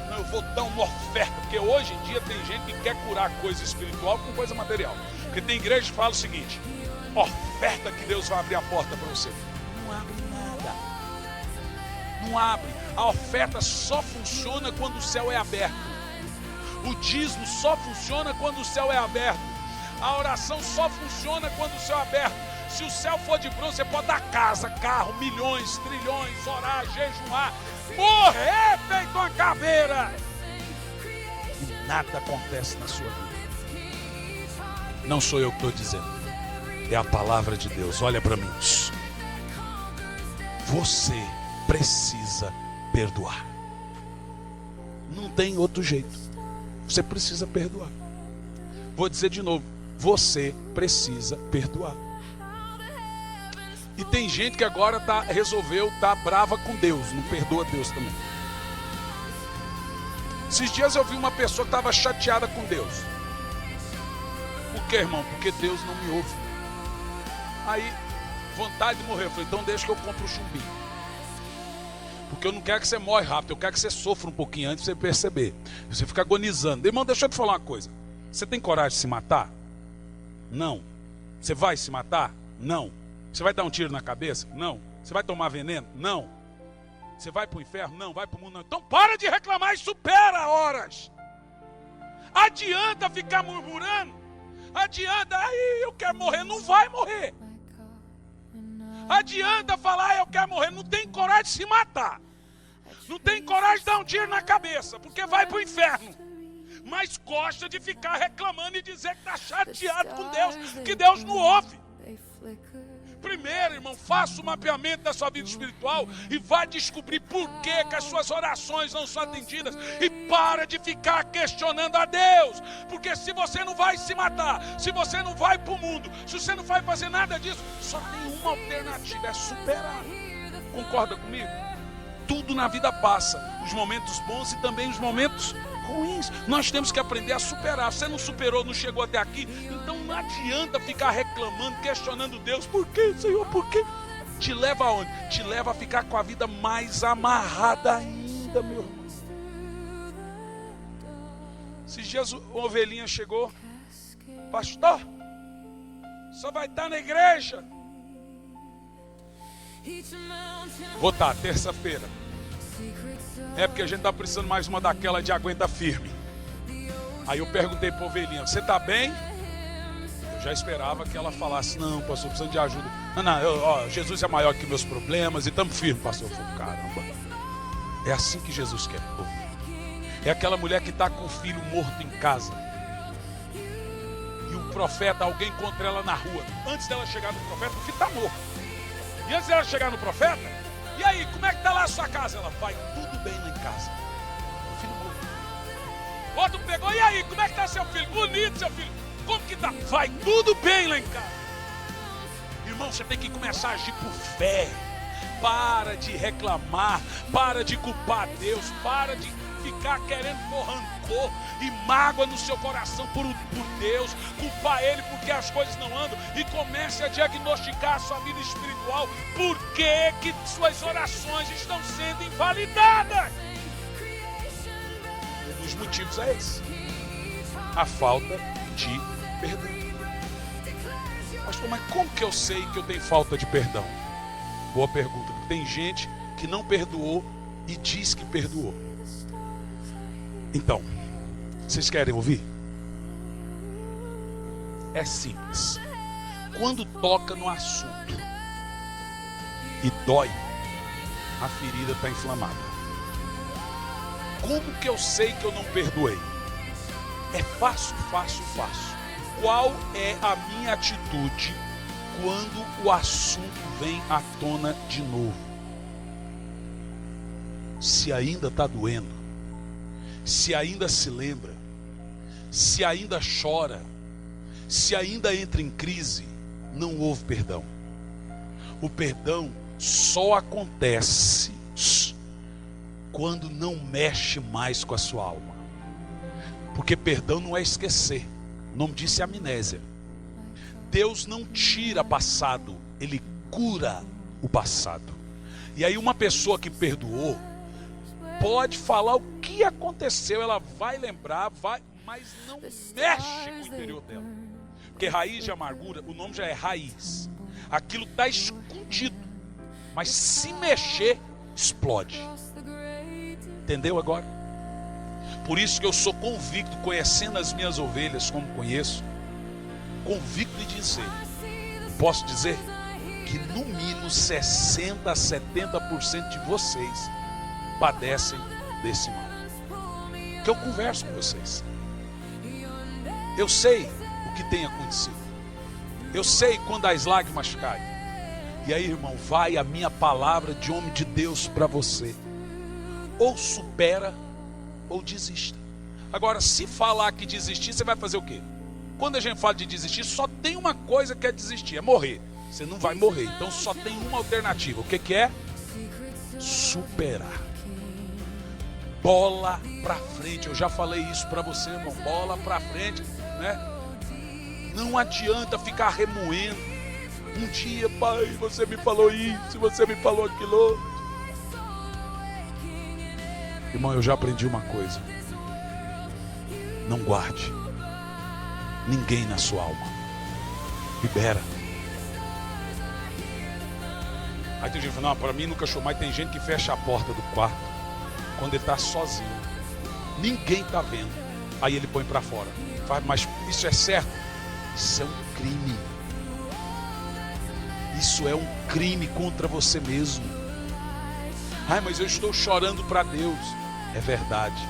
Não, eu vou dar uma oferta, porque hoje em dia tem gente que quer curar coisa espiritual com coisa material. Porque tem igreja que fala o seguinte, oferta que Deus vai abrir a porta para você. Não abre nada. Não abre. A oferta só funciona quando o céu é aberto. O dízimo só funciona quando o céu é aberto. A oração só funciona quando o céu é aberto. Se o céu for de bronze, você pode dar casa, carro, milhões, trilhões, orar, jejuar, morrer feito uma caveira. E nada acontece na sua vida. Não sou eu que estou dizendo. É a palavra de Deus. Olha para mim. Você precisa perdoar. Não tem outro jeito. Você precisa perdoar. Vou dizer de novo. Você precisa perdoar. E tem gente que agora resolveu estar brava com Deus. Não perdoa Deus também. Esses dias eu vi uma pessoa que estava chateada com Deus. Por quê, irmão? Porque Deus não me ouve. Aí, vontade de morrer. Eu falei, então deixa que eu compro o chumbinho. Porque eu não quero que você morre rápido. Eu quero que você sofra um pouquinho antes de você perceber. Você fica agonizando. Irmão, deixa eu te falar uma coisa. Você tem coragem de se matar? Não. Você vai se matar? Não. Você vai dar um tiro na cabeça? Não. Você vai tomar veneno? Não. Você vai para o inferno? Não. Vai para o mundo? Não. Então para de reclamar e supera horas. Adianta ficar murmurando? Adianta, aí eu quero morrer. Não vai morrer. Adianta falar, eu quero morrer. Não tem coragem de se matar. Não tem coragem de dar um tiro na cabeça, porque vai para o inferno. Mas gosta de ficar reclamando e dizer que está chateado com Deus, que Deus não ouve. Primeiro, irmão, faça o mapeamento da sua vida espiritual e vai descobrir por que as suas orações não são atendidas. E para de ficar questionando a Deus. Porque se você não vai se matar, se você não vai para o mundo, se você não vai fazer nada disso, só tem uma alternativa, é superar. Concorda comigo? Tudo na vida passa. Os momentos bons e também os momentos ruins. Nós temos que aprender a superar. Você não superou, não chegou até aqui, então não adianta ficar reclamando, questionando Deus. Por quê, Senhor? Por quê? Te leva aonde? Te leva a ficar com a vida mais amarrada ainda, meu irmão. Esses dias uma ovelhinha chegou. Pastor, Só vai estar na igreja. Vou estar terça-feira. É porque a gente está precisando mais uma daquela de aguenta firme. Aí eu perguntei para a ovelhinha, você está bem? Eu já esperava que ela falasse, não, pastor, precisando de ajuda. Não, Jesus é maior que meus problemas e estamos firmes, pastor. Eu falei, caramba, é assim que Jesus quer ouvir. É aquela mulher que está com o filho morto em casa. E o profeta, alguém encontra ela na rua. Antes dela chegar no profeta, o filho está morto. E antes dela chegar no profeta, e aí, como é que está lá a sua casa? Ela, vai tudo bem lá em casa. O filho morto. Outro pegou, e aí, como é que está seu filho? Bonito, seu filho. Como que está? Vai tudo bem lá em casa. Irmão, você tem que começar a agir por fé. Para de reclamar, para de culpar Deus, para de ficar querendo pôr rancor e mágoa no seu coração por Deus, culpar Ele porque as coisas não andam, e comece a diagnosticar a sua vida espiritual. Por que que suas orações estão sendo invalidadas? Um dos motivos é esse: a falta de perdão. Pastor, mas como que eu sei que eu tenho falta de perdão? Boa pergunta. Tem gente que não perdoou e diz que perdoou. Então, vocês querem ouvir? É simples. Quando toca no assunto e dói, a ferida está inflamada. Como que eu sei que eu não perdoei? É fácil. Qual é a minha atitude quando o assunto vem à tona de novo? Se ainda está doendo, se ainda se lembra, se ainda chora, se ainda entra em crise, não houve perdão. O perdão só acontece quando não mexe mais com a sua alma. Porque perdão não é esquecer. O nome disso é amnésia. Deus não tira passado, Ele cura o passado. E aí uma pessoa que perdoou pode falar o que aconteceu, ela vai lembrar, mas não mexe com o interior dela. Porque raiz de amargura, o nome já é raiz. Aquilo está escondido, mas se mexer, explode. Entendeu agora? Por isso que eu sou convicto, conhecendo as minhas ovelhas como conheço, convicto de dizer, posso dizer que no mínimo 60 a 70% de vocês padecem desse mal. Que eu converso com vocês. Eu sei o que tem acontecido. Eu sei quando as lágrimas caem. E aí, irmão, vai a minha palavra de homem de Deus para você. Ou supera ou desista. Agora, se falar que desistir, você vai fazer o quê? Quando a gente fala de desistir, só tem uma coisa que é desistir, é morrer. Você não vai morrer, então só tem uma alternativa. O que é? Superar. Bola pra frente. Eu já falei isso para você, irmão. Bola pra frente, né? Não adianta ficar remoendo. Um dia, pai, você me falou isso, você me falou aquilo outro. Irmão, eu já aprendi uma coisa: não guarde ninguém na sua alma. Libera. Aí tem gente que fala, não, para mim nunca achou, mas tem gente que fecha a porta do quarto quando ele está sozinho. Ninguém está vendo. Aí ele põe para fora. Fala, mas isso é certo? Isso é um crime. Isso é um crime contra você mesmo. Ai, mas eu estou chorando para Deus. É verdade.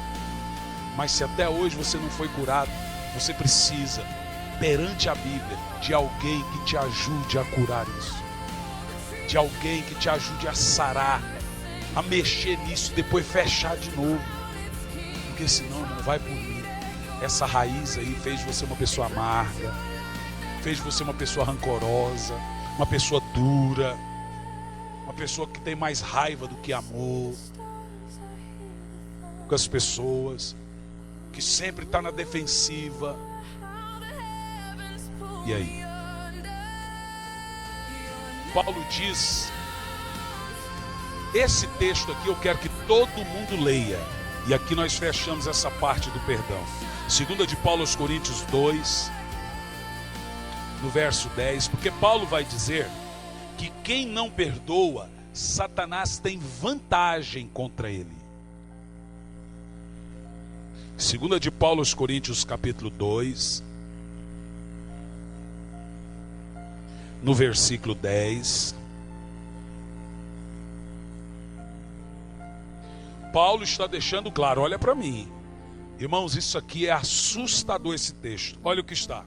Mas se até hoje você não foi curado, você precisa, perante a Bíblia, de alguém que te ajude a curar isso. De alguém que te ajude a sarar, a mexer nisso, depois fechar de novo. Porque senão não vai por mim. Essa raiz aí fez você uma pessoa amarga, fez você uma pessoa rancorosa, uma pessoa dura, uma pessoa que tem mais raiva do que amor com as pessoas, que sempre está na defensiva. E aí? Paulo diz, esse texto aqui eu quero que todo mundo leia, e aqui nós fechamos essa parte do perdão. 2 de Paulo aos Coríntios 2, no verso 10, porque Paulo vai dizer que quem não perdoa, Satanás tem vantagem contra ele. 2 de Paulo aos Coríntios, capítulo 2, no versículo 10. Paulo está deixando claro, olha para mim. Irmãos, isso aqui é assustador, esse texto. Olha o que está.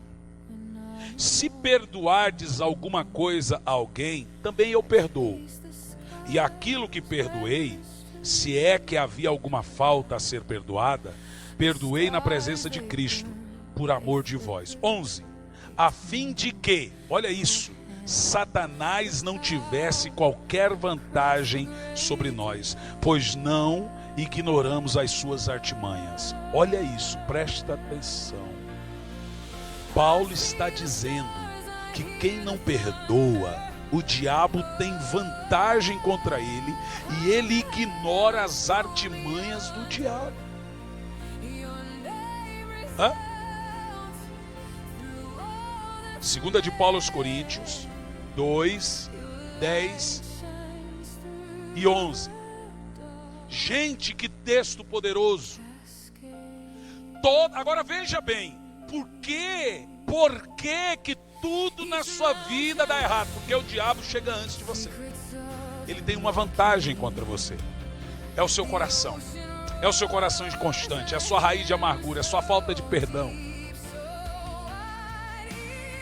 Se perdoardes alguma coisa a alguém, também eu perdoo. E aquilo que perdoei, se é que havia alguma falta a ser perdoada, perdoei na presença de Cristo, por amor de vós. 11. A fim de que, olha isso, Satanás não tivesse qualquer vantagem sobre nós, pois não ignoramos as suas artimanhas. Olha isso, presta atenção. Paulo está dizendo que quem não perdoa, o diabo tem vantagem contra ele e ele ignora as artimanhas do diabo. Hã? 2 de Paulo aos Coríntios 2, 10 e 11. Gente, que texto poderoso. Agora veja bem, por que que tudo na sua vida dá errado? Porque o diabo chega antes de você. Ele tem uma vantagem contra você. É o seu coração. É o seu coração inconstante, é a sua raiz de amargura, é a sua falta de perdão.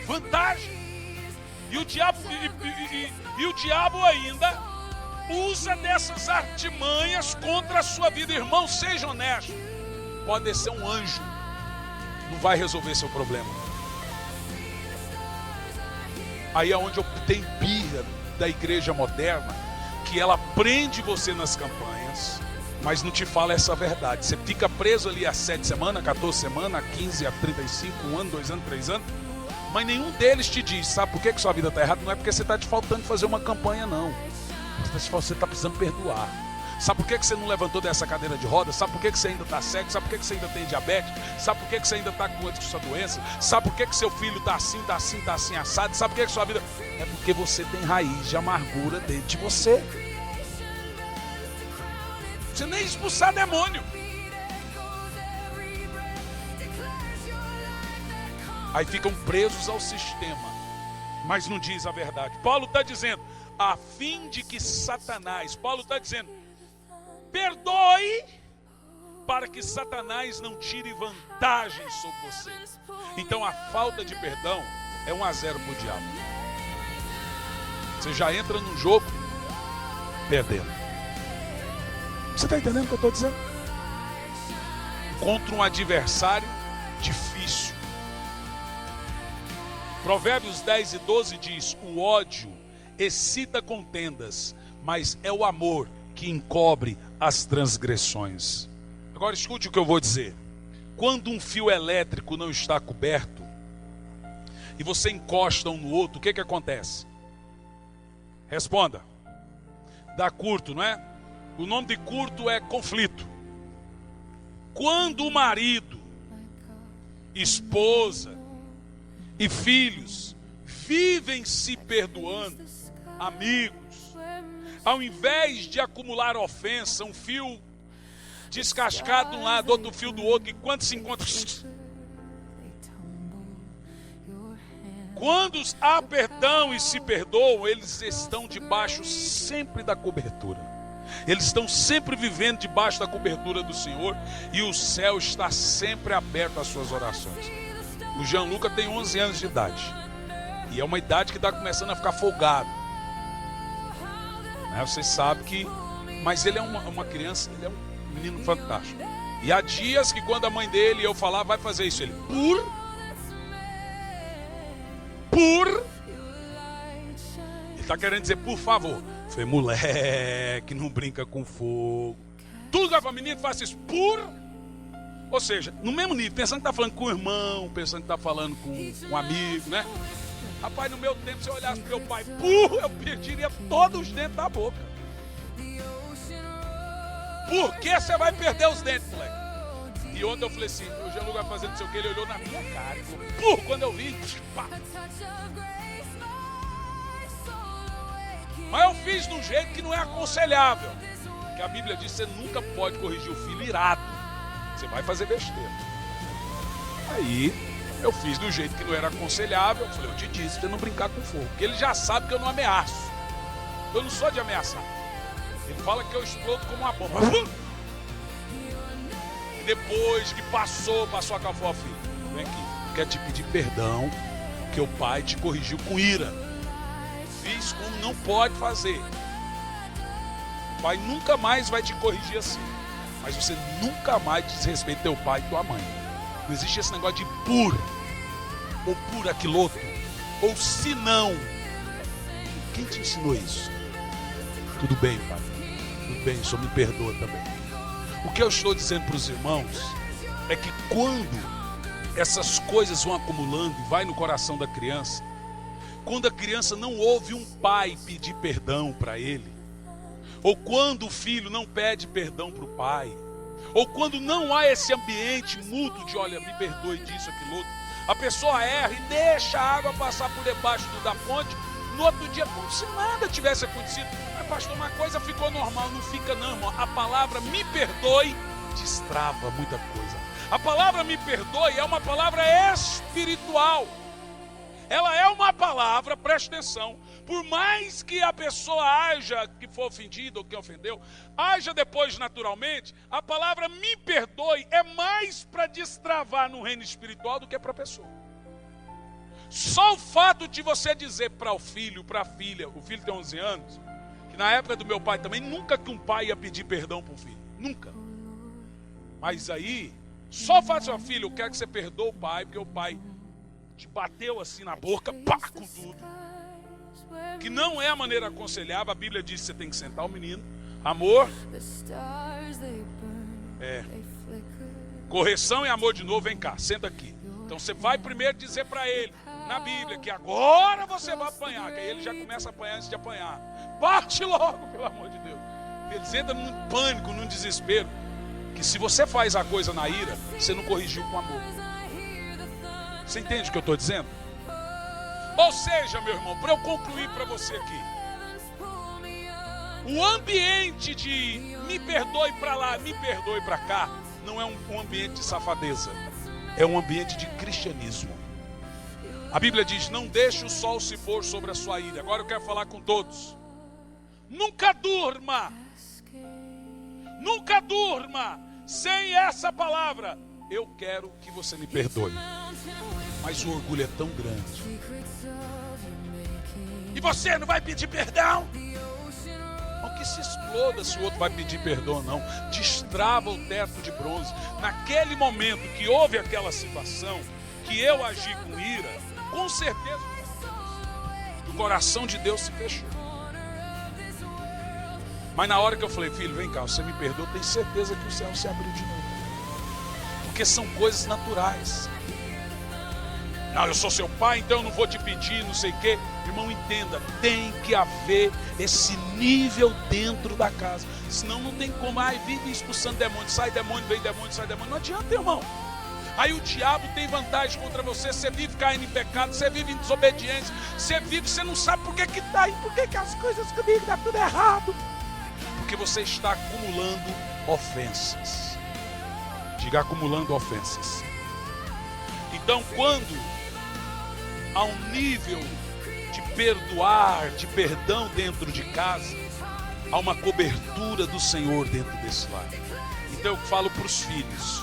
Vantagem. E o diabo ainda usa dessas artimanhas contra a sua vida. Irmão, seja honesto. Pode descer um anjo, não vai resolver seu problema. Aí é onde eu tenho birra da igreja moderna, que ela prende você nas campanhas, mas não te fala essa verdade. Você fica preso ali há 7 semanas, 14 semanas, 15, a 35, 1 ano, 2 anos, 3 anos, mas nenhum deles te diz, sabe por que sua vida está errada? Não é porque você está te faltando fazer uma campanha, não. Você está precisando perdoar. Sabe por que você não levantou dessa cadeira de rodas? Sabe por que você ainda está cego? Sabe por que você ainda tem diabetes? Sabe por que você ainda está com essa doença? Sabe por que seu filho está assim, assado? Sabe por que sua vida... É porque você tem raiz de amargura dentro de você. Você nem expulsar demônio. Aí ficam presos ao sistema, mas não diz a verdade. Paulo está dizendo, a fim de que Satanás, Paulo está dizendo, perdoe para que Satanás não tire vantagem sobre você. Então a falta de perdão é 1-0 para o diabo. Você já entra num jogo perdendo. Você está entendendo o que eu estou dizendo? Contra um adversário difícil. Provérbios 10 e 12 diz, o ódio excita contendas, mas é o amor que encobre as transgressões. Agora escute o que eu vou dizer. Quando um fio elétrico não está coberto e você encosta um no outro, o que acontece? Responda. Dá curto, não é? O nome de curto é conflito. Quando o marido, esposa e filhos vivem se perdoando, amigos, ao invés de acumular ofensa, um fio descascado de um lado, outro fio do outro, e quando se encontra, quando há perdão e se perdoam, eles estão debaixo sempre da cobertura. Eles estão sempre vivendo debaixo da cobertura do Senhor, e o céu está sempre aberto às suas orações. O Gianluca tem 11 anos de idade, e é uma idade que está começando a ficar folgado, né? Você sabe que, mas ele é uma criança, ele é um menino fantástico. E há dias que quando a mãe dele, eu falar, vai fazer isso, ele, ele está querendo dizer por favor. Foi moleque, não brinca com fogo. Tudo que a menina faz isso, ou seja, no mesmo nível, pensando que está falando com o irmão, pensando que está falando com um amigo, né? Rapaz, no meu tempo, se eu olhasse pro meu pai, eu perderia todos os dentes da boca. Por que você vai perder os dentes, moleque? E E ontem eu falei assim, o Gianluca vai fazer não sei o que, ele olhou na minha cara e falou, quando eu vi, pá. Mas eu fiz de um jeito que não é aconselhável. Que a Bíblia diz que você nunca pode corrigir o filho irado. Você vai fazer besteira. Aí eu fiz do jeito que não era aconselhável. Eu falei, eu te disse pra você não brincar com fogo. Porque ele já sabe que eu não ameaço. Eu não sou de ameaçar. Ele fala que eu explodo como uma bomba. E depois que passou a café, filho, vem aqui, quer te pedir perdão, que o pai te corrigiu com ira. Fiz como não pode fazer. O pai nunca mais vai te corrigir assim. Mas você nunca mais desrespeita teu pai e tua mãe. Não existe esse negócio de ou por aquiloto, ou se não. Quem te ensinou isso? Tudo bem, pai. Tudo bem, só me perdoa também. O que eu estou dizendo para os irmãos é que quando essas coisas vão acumulando e vai no coração da criança, quando a criança não ouve um pai pedir perdão para ele, ou quando o filho não pede perdão para o pai, ou quando não há esse ambiente mútuo de, olha, me perdoe disso, aquilo outro, a pessoa erra e deixa a água passar por debaixo da ponte, no outro dia como se nada tivesse acontecido. Mas pastor, uma coisa ficou normal, não fica não, irmão. A palavra me perdoe destrava muita coisa. A palavra me perdoe é uma palavra espiritual. Ela é uma palavra, preste atenção, por mais que a pessoa haja, que for ofendida ou que ofendeu, haja depois naturalmente, a palavra me perdoe é mais para destravar no reino espiritual do que para a pessoa. Só o fato de você dizer para o filho, para a filha, o filho tem 11 anos, que na época do meu pai também, nunca que um pai ia pedir perdão para um filho, nunca. Mas aí, só o fato de, filho, eu quero que você perdoe o pai, porque o pai te bateu assim na boca, pá, com tudo. Que não é a maneira aconselhável. A Bíblia diz que você tem que sentar o menino. Amor. Correção e amor de novo, vem cá, senta aqui. Então você vai primeiro dizer para ele, na Bíblia, que agora você vai apanhar. Que aí ele já começa a apanhar antes de apanhar. Bate logo, pelo amor de Deus. Eles entram num pânico, num desespero. Que se você faz a coisa na ira, você não corrigiu com amor. Você entende o que eu estou dizendo? Ou seja, meu irmão, para eu concluir para você aqui, o ambiente de me perdoe para lá, me perdoe para cá, não é um ambiente de safadeza, é um ambiente de cristianismo. A Bíblia diz, não deixe o sol se pôr sobre a sua ira. Agora eu quero falar com todos. Nunca durma sem essa palavra. Eu quero que você me perdoe. Mas o orgulho é tão grande. E você não vai pedir perdão? Não que se exploda se o outro vai pedir perdão ou não. Destrava o teto de bronze. Naquele momento que houve aquela situação, que eu agi com ira, com certeza o coração de Deus se fechou. Mas na hora que eu falei, filho, vem cá, você me perdoa, tenho certeza que o céu se abriu de novo. Porque são coisas naturais. Não, eu sou seu pai, então eu não vou te pedir, não sei o quê. Irmão, entenda, tem que haver esse nível dentro da casa. Senão não tem como, vive expulsando demônio, sai demônio, vem demônio, sai demônio. Não adianta, irmão. Aí o diabo tem vantagem contra você, você vive caindo em pecado, você vive em desobediência, você não sabe por que está aí, por que as coisas comigo dão tudo errado. Porque você está acumulando ofensas. Diga, acumulando ofensas. Então, quando há um nível de perdoar, de perdão dentro de casa, há uma cobertura do Senhor dentro desse lar. Então eu falo para os filhos,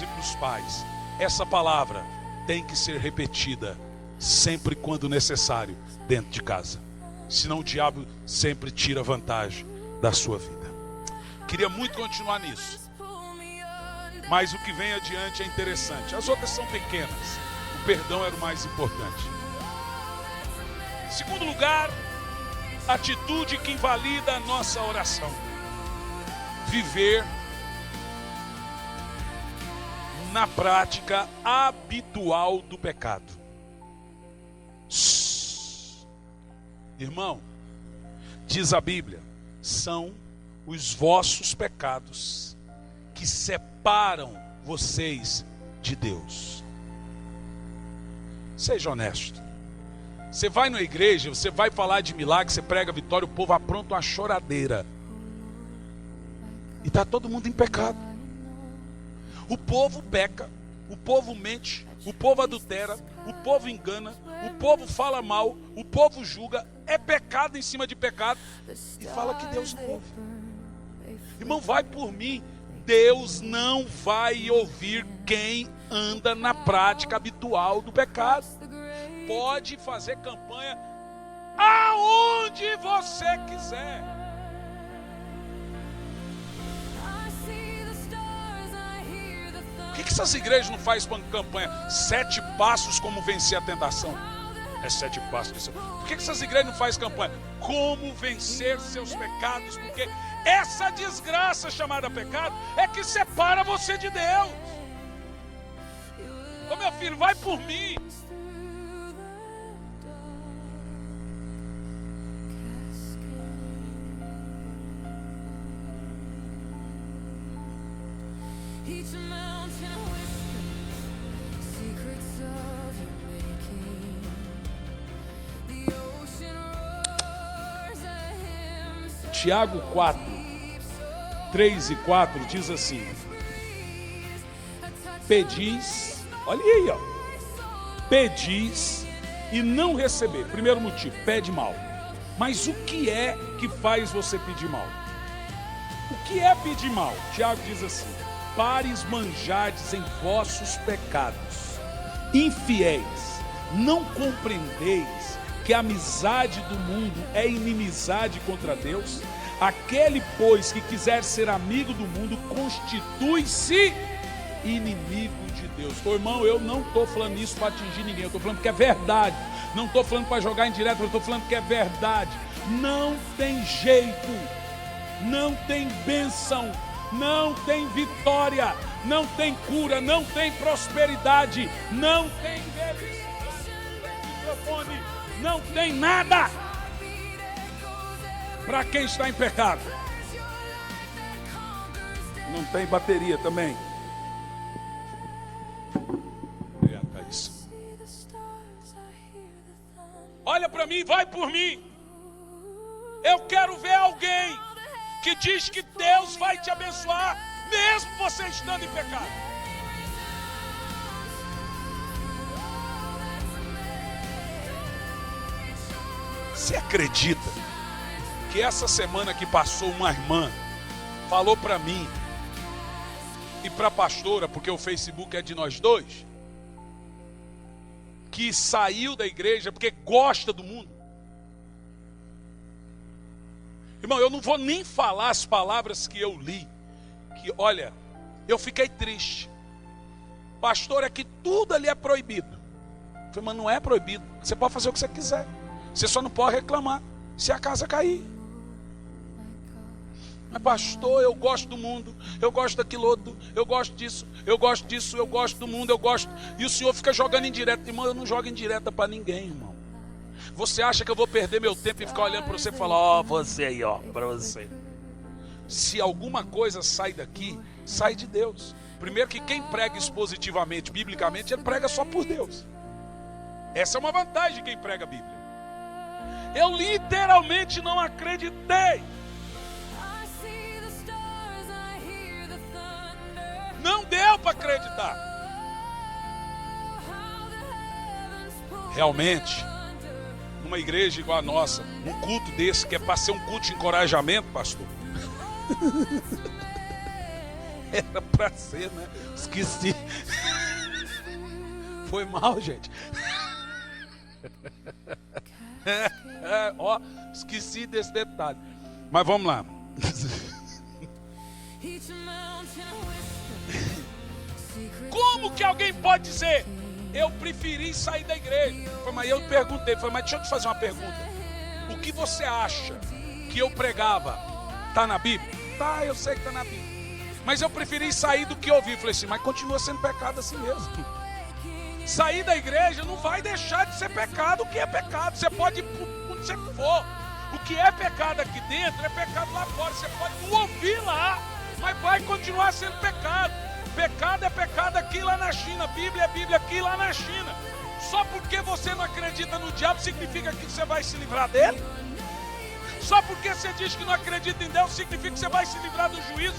e para os pais, essa palavra tem que ser repetida sempre quando necessário dentro de casa. Senão o diabo sempre tira vantagem da sua vida. Queria muito continuar nisso, mas o que vem adiante é interessante. As outras são pequenas. O perdão era o mais importante. Segundo lugar, atitude que invalida a nossa oração. Viver na prática habitual do pecado. Irmão, diz a Bíblia, são os vossos pecados que separam vocês de Deus. Seja honesto. Você vai na igreja, você vai falar de milagre, você prega vitória, o povo apronta uma choradeira. E está todo mundo em pecado. O povo peca, o povo mente, o povo adultera, o povo engana, o povo fala mal, o povo julga, é pecado em cima de pecado, e fala que Deus não ouve. Irmão, vai por mim, Deus não vai ouvir quem anda na prática habitual do pecado. Pode fazer campanha aonde você quiser. Por que essas igrejas não fazem campanha 7 passos como vencer a tentação? É 7 passos. Por que essas igrejas não fazem campanha como vencer seus pecados? Porque essa desgraça chamada pecado é que separa você de Deus. Ô meu filho, vai por mim. Tiago 4, 3 e 4 diz assim: pedis, olha aí, ó, pedis e não receber. Primeiro motivo, pede mal. Mas o que é que faz você pedir mal? O que é pedir mal? Tiago diz assim: para esmanjardes em vossos pecados, infiéis, não compreendeis que a amizade do mundo é inimizade contra Deus? Aquele, pois, que quiser ser amigo do mundo, constitui-se inimigo de Deus. Ô, irmão, eu não estou falando isso para atingir ninguém, eu estou falando que é verdade. Não estou falando para jogar em direto, eu estou falando que é verdade. Não tem jeito, não tem bênção, não tem vitória, não tem cura, não tem prosperidade, não tem microfone, não tem nada para quem está em pecado. Não tem bateria também. Olha para mim, vai por mim. Eu quero ver alguém que diz que Deus vai te abençoar, mesmo você estando em pecado. Você acredita que essa semana que passou, uma irmã falou para mim e para a pastora, porque o Facebook é de nós dois, que saiu da igreja porque gosta do mundo? Irmão, eu não vou nem falar as palavras que eu li, que olha, eu fiquei triste. Pastor, é que tudo ali é proibido. Eu falei, mas não é proibido, você pode fazer o que você quiser, você só não pode reclamar se a casa cair. Mas pastor, eu gosto do mundo, eu gosto daquilo outro, eu gosto disso, eu gosto disso, eu gosto do mundo, eu gosto. E o senhor fica jogando indireta. Irmão, eu não jogo indireta para ninguém, irmão. Você acha que eu vou perder meu tempo e ficar olhando para você e falar, ó, você aí, ó, para você. Se alguma coisa sai daqui, sai de Deus. Primeiro que quem prega expositivamente, biblicamente, ele prega só por Deus. Essa é uma vantagem de quem prega a Bíblia. Eu literalmente não acreditei. Não deu para acreditar. Realmente, numa igreja igual a nossa, um culto desse, que é para ser um culto de encorajamento, pastor. Era para ser, né? Esqueci. Foi mal, gente. Ó, esqueci desse detalhe. Mas vamos lá. Como que alguém pode dizer, eu preferi sair da igreja? Mas eu perguntei, mas deixa eu te fazer uma pergunta. O que você acha que eu pregava está na Bíblia? Tá, eu sei que está na Bíblia. Mas eu preferi sair do que ouvir. Falei assim, mas continua sendo pecado assim mesmo. Sair da igreja não vai deixar de ser pecado. O que é pecado? Você pode ir onde você for. O que é pecado aqui dentro é pecado lá fora. Você pode não ouvir lá, Mas vai continuar sendo pecado. Pecado é pecado aqui lá na China. Bíblia é Bíblia aqui lá na China. Só porque você não acredita no diabo significa que você vai se livrar dele? Só porque você diz que não acredita em Deus significa que você vai se livrar do juízo?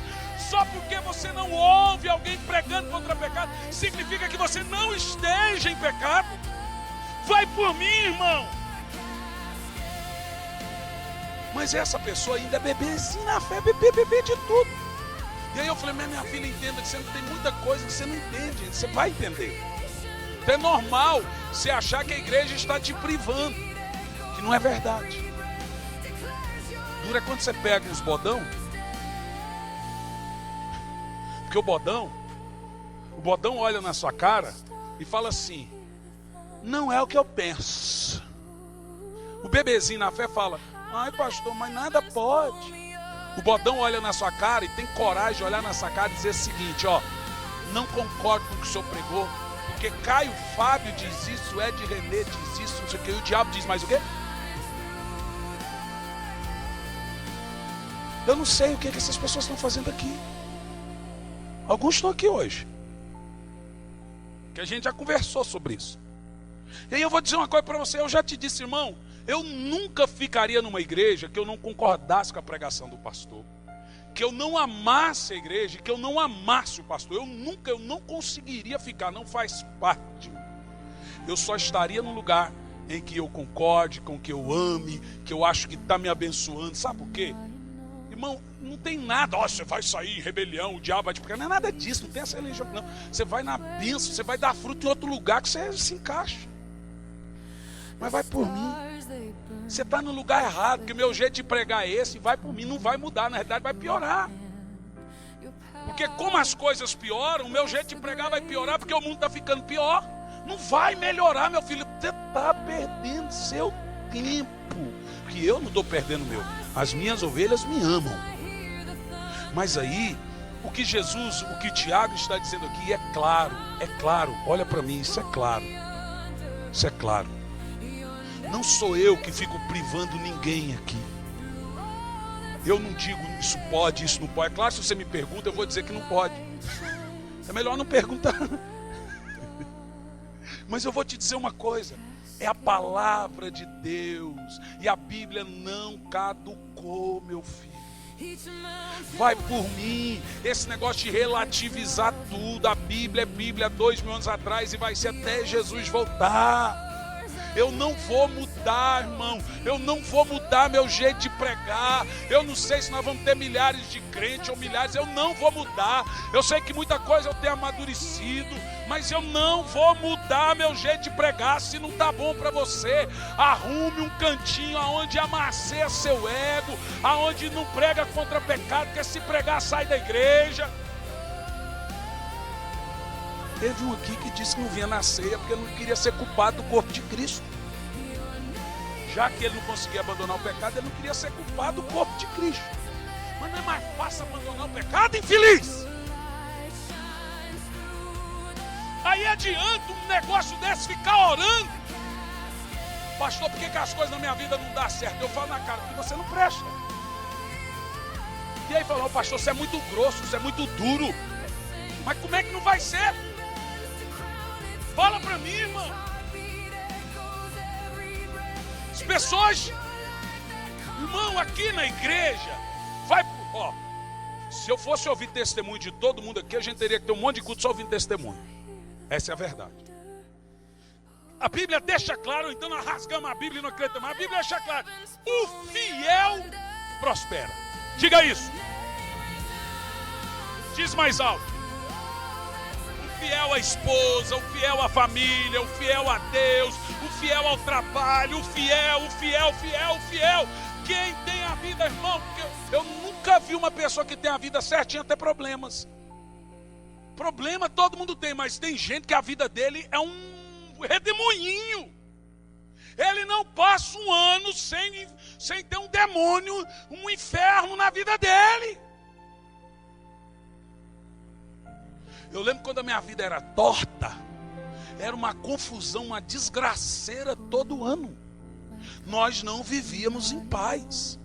Só porque você não ouve alguém pregando contra pecado significa que você não esteja em pecado? Vai por mim, irmão. Mas essa pessoa ainda é bebezinha na fé, bebê de tudo. E aí eu falei, mas minha filha, entenda que você não tem muita coisa que você não entende, você vai entender. Então é normal você achar que a igreja está te privando, que não é verdade. Dura quando você pega uns bodão, porque o bodão olha na sua cara e fala assim, não é o que eu penso. O bebezinho na fé fala, ai pastor, mas nada pode. O bodão olha na sua cara e tem coragem de olhar na sua cara e dizer o seguinte, ó, não concordo com o que o senhor pregou, porque Caio Fábio diz isso, Ed René diz isso, não sei o que, e o diabo diz mais o quê? Eu não sei o que essas pessoas estão fazendo aqui. Alguns estão aqui hoje, que a gente já conversou sobre isso. E aí eu vou dizer uma coisa para você, eu já te disse, irmão, eu nunca ficaria numa igreja que eu não concordasse com a pregação do pastor, que eu não amasse a igreja, que eu não amasse o pastor. Eu não conseguiria ficar, não faz parte. Eu só estaria num lugar em que eu concorde, com que eu ame, que eu acho que está me abençoando. Sabe por quê? Irmão, não tem nada, ó, você vai sair em rebelião, o diabo vai te pegar. Não é nada disso, não tem essa religião, não. Você vai na bênção, você vai dar fruto em outro lugar que você se encaixa. Mas vai por mim. Você está no lugar errado, porque o meu jeito de pregar é esse, vai por mim, não vai mudar, na verdade vai piorar. Porque como as coisas pioram, o meu jeito de pregar vai piorar, porque o mundo está ficando pior. Não vai melhorar, meu filho, você está perdendo seu tempo. Porque eu não estou perdendo o meu, as minhas ovelhas me amam. Mas aí, o que Jesus, o que Tiago está dizendo aqui é claro, olha para mim, isso é claro. Isso é claro. Não sou eu que fico privando ninguém aqui. Eu não digo isso pode, isso não pode. É claro, se você me pergunta, eu vou dizer que não pode. É melhor não perguntar. Mas eu vou te dizer uma coisa. É a palavra de Deus. E a Bíblia não caducou, meu filho. Vai por mim. Esse negócio de relativizar tudo. A Bíblia é Bíblia 2000 anos atrás e vai ser até Jesus voltar. Eu não vou mudar, irmão. Eu não vou mudar meu jeito de pregar. Eu não sei se nós vamos ter milhares de crentes ou milhares. Eu não vou mudar. Eu sei que muita coisa eu tenho amadurecido, mas eu não vou mudar meu jeito de pregar. Se não está bom para você, arrume um cantinho aonde amasseia seu ego, aonde não prega contra pecado, porque se pregar sai da igreja. Teve um aqui que disse que não vinha na ceia porque não queria ser culpado do corpo de Cristo. Já que ele não conseguia abandonar o pecado, ele não queria ser culpado do corpo de Cristo. Mas não é mais fácil abandonar o pecado, infeliz? Aí adianta um negócio desse ficar orando. Pastor, por que as coisas na minha vida não dão certo? Eu falo na cara, porque você não presta. E aí falou, pastor, você é muito grosso, você é muito duro. Mas como é que não vai ser? Fala para mim, irmão. As pessoas, irmão, aqui na igreja, vai, ó, se eu fosse ouvir testemunho de todo mundo aqui, a gente teria que ter um monte de culto só ouvindo testemunho. Essa é a verdade. A Bíblia deixa claro, então nós rasgamos a Bíblia e não acreditamos. A Bíblia deixa claro, o fiel prospera. Diga isso. Diz mais alto. O fiel à esposa, o fiel à família, o fiel a Deus, o fiel ao trabalho, o fiel. Quem tem a vida, irmão, porque eu nunca vi uma pessoa que tem a vida certinha ter problemas. Problema todo mundo tem, mas tem gente que a vida dele é um redemoinho. Ele não passa um ano sem ter um demônio, um inferno na vida dele. Eu lembro quando a minha vida era torta, era uma confusão, uma desgraceira todo ano. Nós não vivíamos em paz.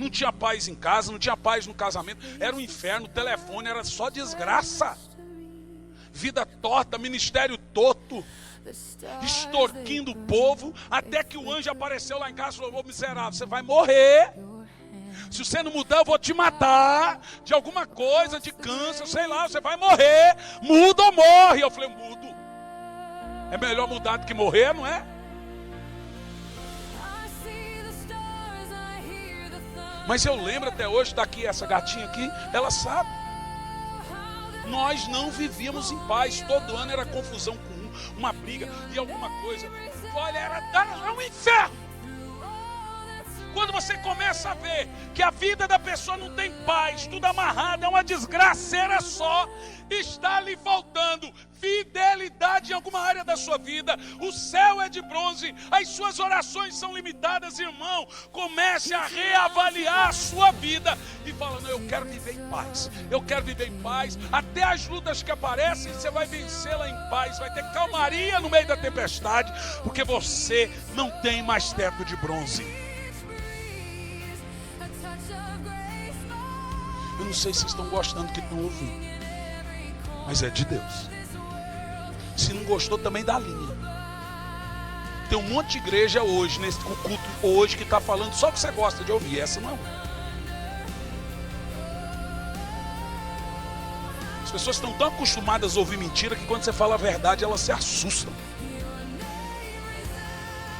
Não tinha paz em casa, não tinha paz no casamento. Era um inferno, o telefone era só desgraça. Vida torta, ministério torto, extorquindo o povo, até que o anjo apareceu lá em casa e falou: ô miserável, você vai morrer. Se você não mudar, eu vou te matar de alguma coisa, de câncer, sei lá, você vai morrer. Muda ou morre? Eu falei: mudo. É melhor mudar do que morrer, não é? Mas eu lembro até hoje, daqui essa gatinha aqui, ela sabe. Nós não vivíamos em paz. Todo ano era confusão com uma briga e alguma coisa. Olha, era um inferno. Quando você começa a ver que a vida da pessoa não tem paz, tudo amarrado, é uma desgraceira só, está lhe faltando fidelidade em alguma área da sua vida. O céu é de bronze, as suas orações são limitadas, irmão. Comece a reavaliar a sua vida e fala: não, eu quero viver em paz, eu quero viver em paz. Até as lutas que aparecem, você vai vencê-la em paz, vai ter calmaria no meio da tempestade, porque você não tem mais teto de bronze. Eu não sei se vocês estão gostando do que estão ouvindo, mas é de Deus. Se não gostou, também dá linha. Tem um monte de igreja hoje, nesse culto hoje, que está falando só que você gosta de ouvir. Essa não é uma. As pessoas estão tão acostumadas a ouvir mentira que quando você fala a verdade, elas se assustam.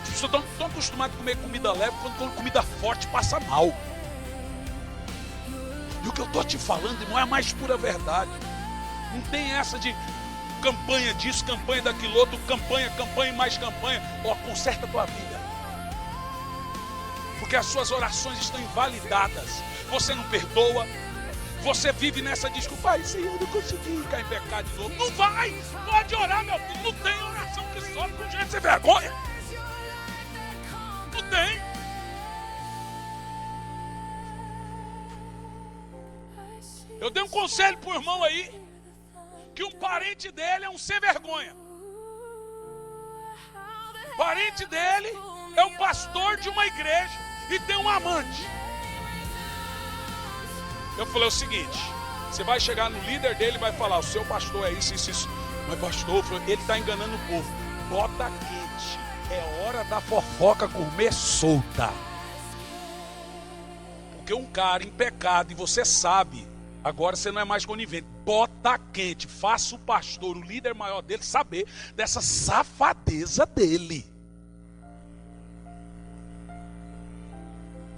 As pessoas estão tão acostumadas a comer comida leve, quando comida forte passa mal. E o que eu estou te falando, irmão, é a mais pura verdade. Não tem essa de campanha disso, campanha daquilo outro, campanha e mais campanha. Ó, conserta a tua vida. Porque as suas orações estão invalidadas. Você não perdoa. Você vive nessa desculpa: ai, Senhor, não consegui cair em pecado de novo. Não vai, pode orar, meu filho. Não tem oração que sobe com gente sem vergonha. Não tem. Eu dei um conselho para o irmão aí, que um parente dele é um sem vergonha. Parente dele é um pastor de uma igreja e tem um amante. Eu falei o seguinte: você vai chegar no líder dele e vai falar: o seu pastor é isso, isso, isso. Mas pastor, ele está enganando o povo. Bota quente, é hora da fofoca comer solta. Porque um cara em pecado, e você sabe, agora você não é mais conivente. Bota quente, faça o pastor, o líder maior dele, saber dessa safadeza dele.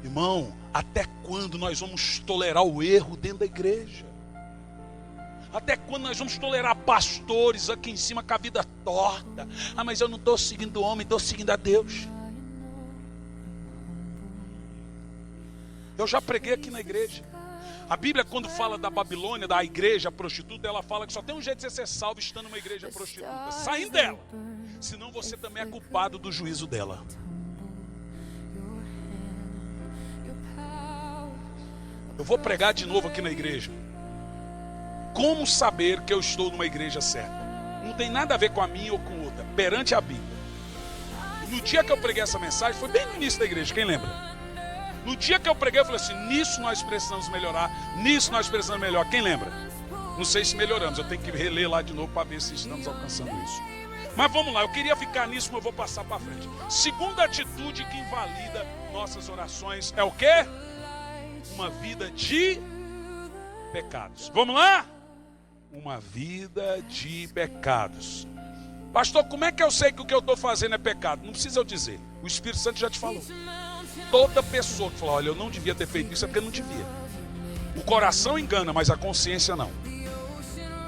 Irmão, até quando nós vamos tolerar o erro dentro da igreja? Até quando nós vamos tolerar pastores aqui em cima com a vida torta? Ah, mas eu não estou seguindo o homem, estou seguindo a Deus. Eu já preguei aqui na igreja. A Bíblia, quando fala da Babilônia, da igreja prostituta, ela fala que só tem um jeito de você ser salvo estando numa igreja prostituta: saindo dela. Senão você também é culpado do juízo dela. Eu vou pregar de novo aqui na igreja. Como saber que eu estou numa igreja certa? Não tem nada a ver com a minha ou com outra, perante a Bíblia. No dia que eu preguei essa mensagem, foi bem no início da igreja, quem lembra? No dia que eu preguei, eu falei assim: nisso nós precisamos melhorar, nisso nós precisamos melhorar. Quem lembra? Não sei se melhoramos, eu tenho que reler lá de novo para ver se estamos alcançando isso. Mas vamos lá, eu queria ficar nisso, mas eu vou passar para frente. Segunda atitude que invalida nossas orações é o quê? Uma vida de pecados. Vamos lá? Uma vida de pecados. Pastor, como é que eu sei que o que eu estou fazendo é pecado? Não precisa eu dizer, o Espírito Santo já te falou. Toda pessoa que fala: olha, eu não devia ter feito isso, é porque não devia. O coração engana, mas a consciência não.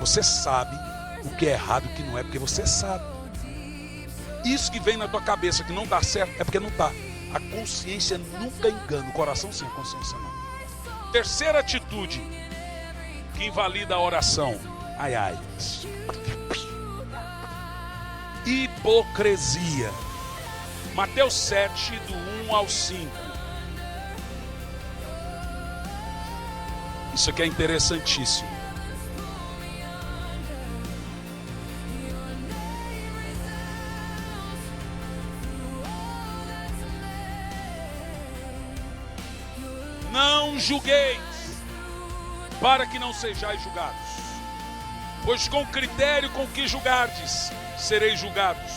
Você sabe o que é errado e o que não é, porque você sabe. Isso que vem na tua cabeça que não dá certo, é porque não está. A consciência nunca engana, o coração sim, a consciência não. Terceira atitude que invalida a oração: ai, ai. Hipocrisia. Mateus 7, do 1 ao 5. Isso aqui é interessantíssimo. Não julgueis, para que não sejais julgados. Pois com o critério com que julgardes, sereis julgados.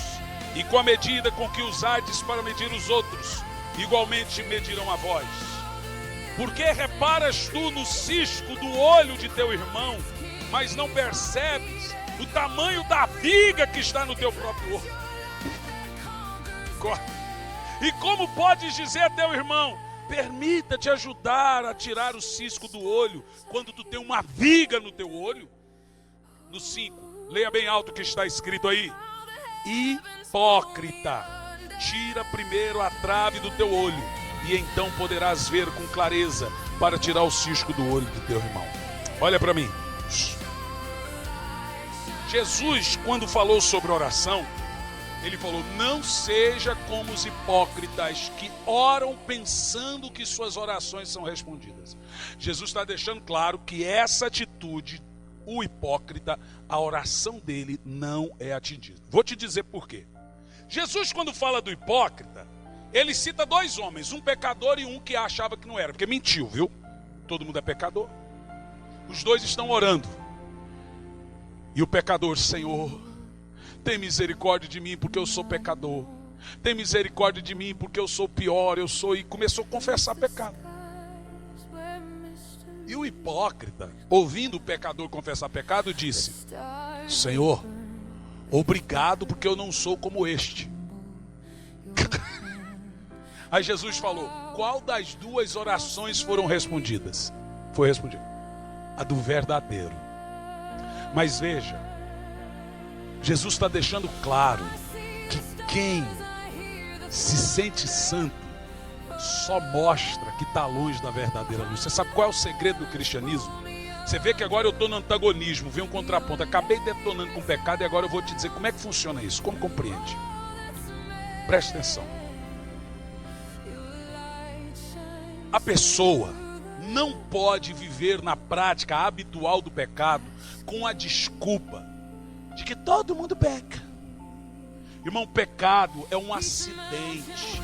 E com a medida com que usardes para medir os outros, igualmente medirão a vós. Porque reparas tu no cisco do olho de teu irmão, mas não percebes o tamanho da viga que está no teu próprio olho? E como podes dizer a teu irmão, permita-te ajudar a tirar o cisco do olho, quando tu tem uma viga no teu olho? No 5, leia bem alto o que está escrito aí. Hipócrita, tira primeiro a trave do teu olho, e então poderás ver com clareza para tirar o cisco do olho de teu irmão. Olha para mim. Jesus, quando falou sobre oração, ele falou: não seja como os hipócritas que oram pensando que suas orações são respondidas. Jesus está deixando claro que essa atitude, o hipócrita, a oração dele não é atendida. Vou te dizer por quê. Jesus, quando fala do hipócrita, ele cita 2 homens, um pecador e um que achava que não era, porque mentiu, viu? Todo mundo é pecador. Os 2 estão orando. E o pecador: Senhor, tem misericórdia de mim porque eu sou pecador. Tem misericórdia de mim porque eu sou pior, eu sou... E começou a confessar pecado. E o hipócrita, ouvindo o pecador confessar pecado, disse: Senhor, obrigado porque eu não sou como este. Aí Jesus falou: qual das 2 orações foram respondidas? Foi respondida a do verdadeiro. Mas veja, Jesus está deixando claro que quem se sente santo só mostra que está longe da verdadeira luz. Você sabe qual é o segredo do cristianismo? Você vê que agora eu estou no antagonismo, vem um contraponto. Acabei detonando com o pecado e agora eu vou te dizer como é que funciona isso. Como compreende? Preste atenção. A pessoa não pode viver na prática habitual do pecado com a desculpa de que todo mundo peca. Irmão, pecado é um acidente.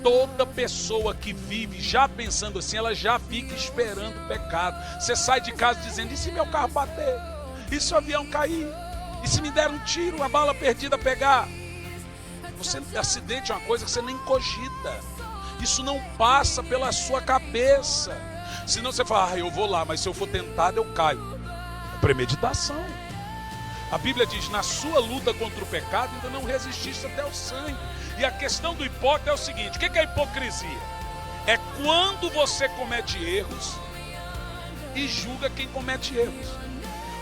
Toda pessoa que vive já pensando assim, ela já fica esperando o pecado. Você sai de casa dizendo: e se meu carro bater? E se o avião cair? E se me der um tiro, uma bala perdida pegar? Acidente é uma coisa que você nem cogita. Isso não passa pela sua cabeça. Senão você fala: eu vou lá, mas se eu for tentado eu caio. É premeditação. A Bíblia diz: na sua luta contra o pecado ainda não resististe até o sangue. E a questão do hipócrita é o seguinte: o que é hipocrisia? É quando você comete erros e julga quem comete erros.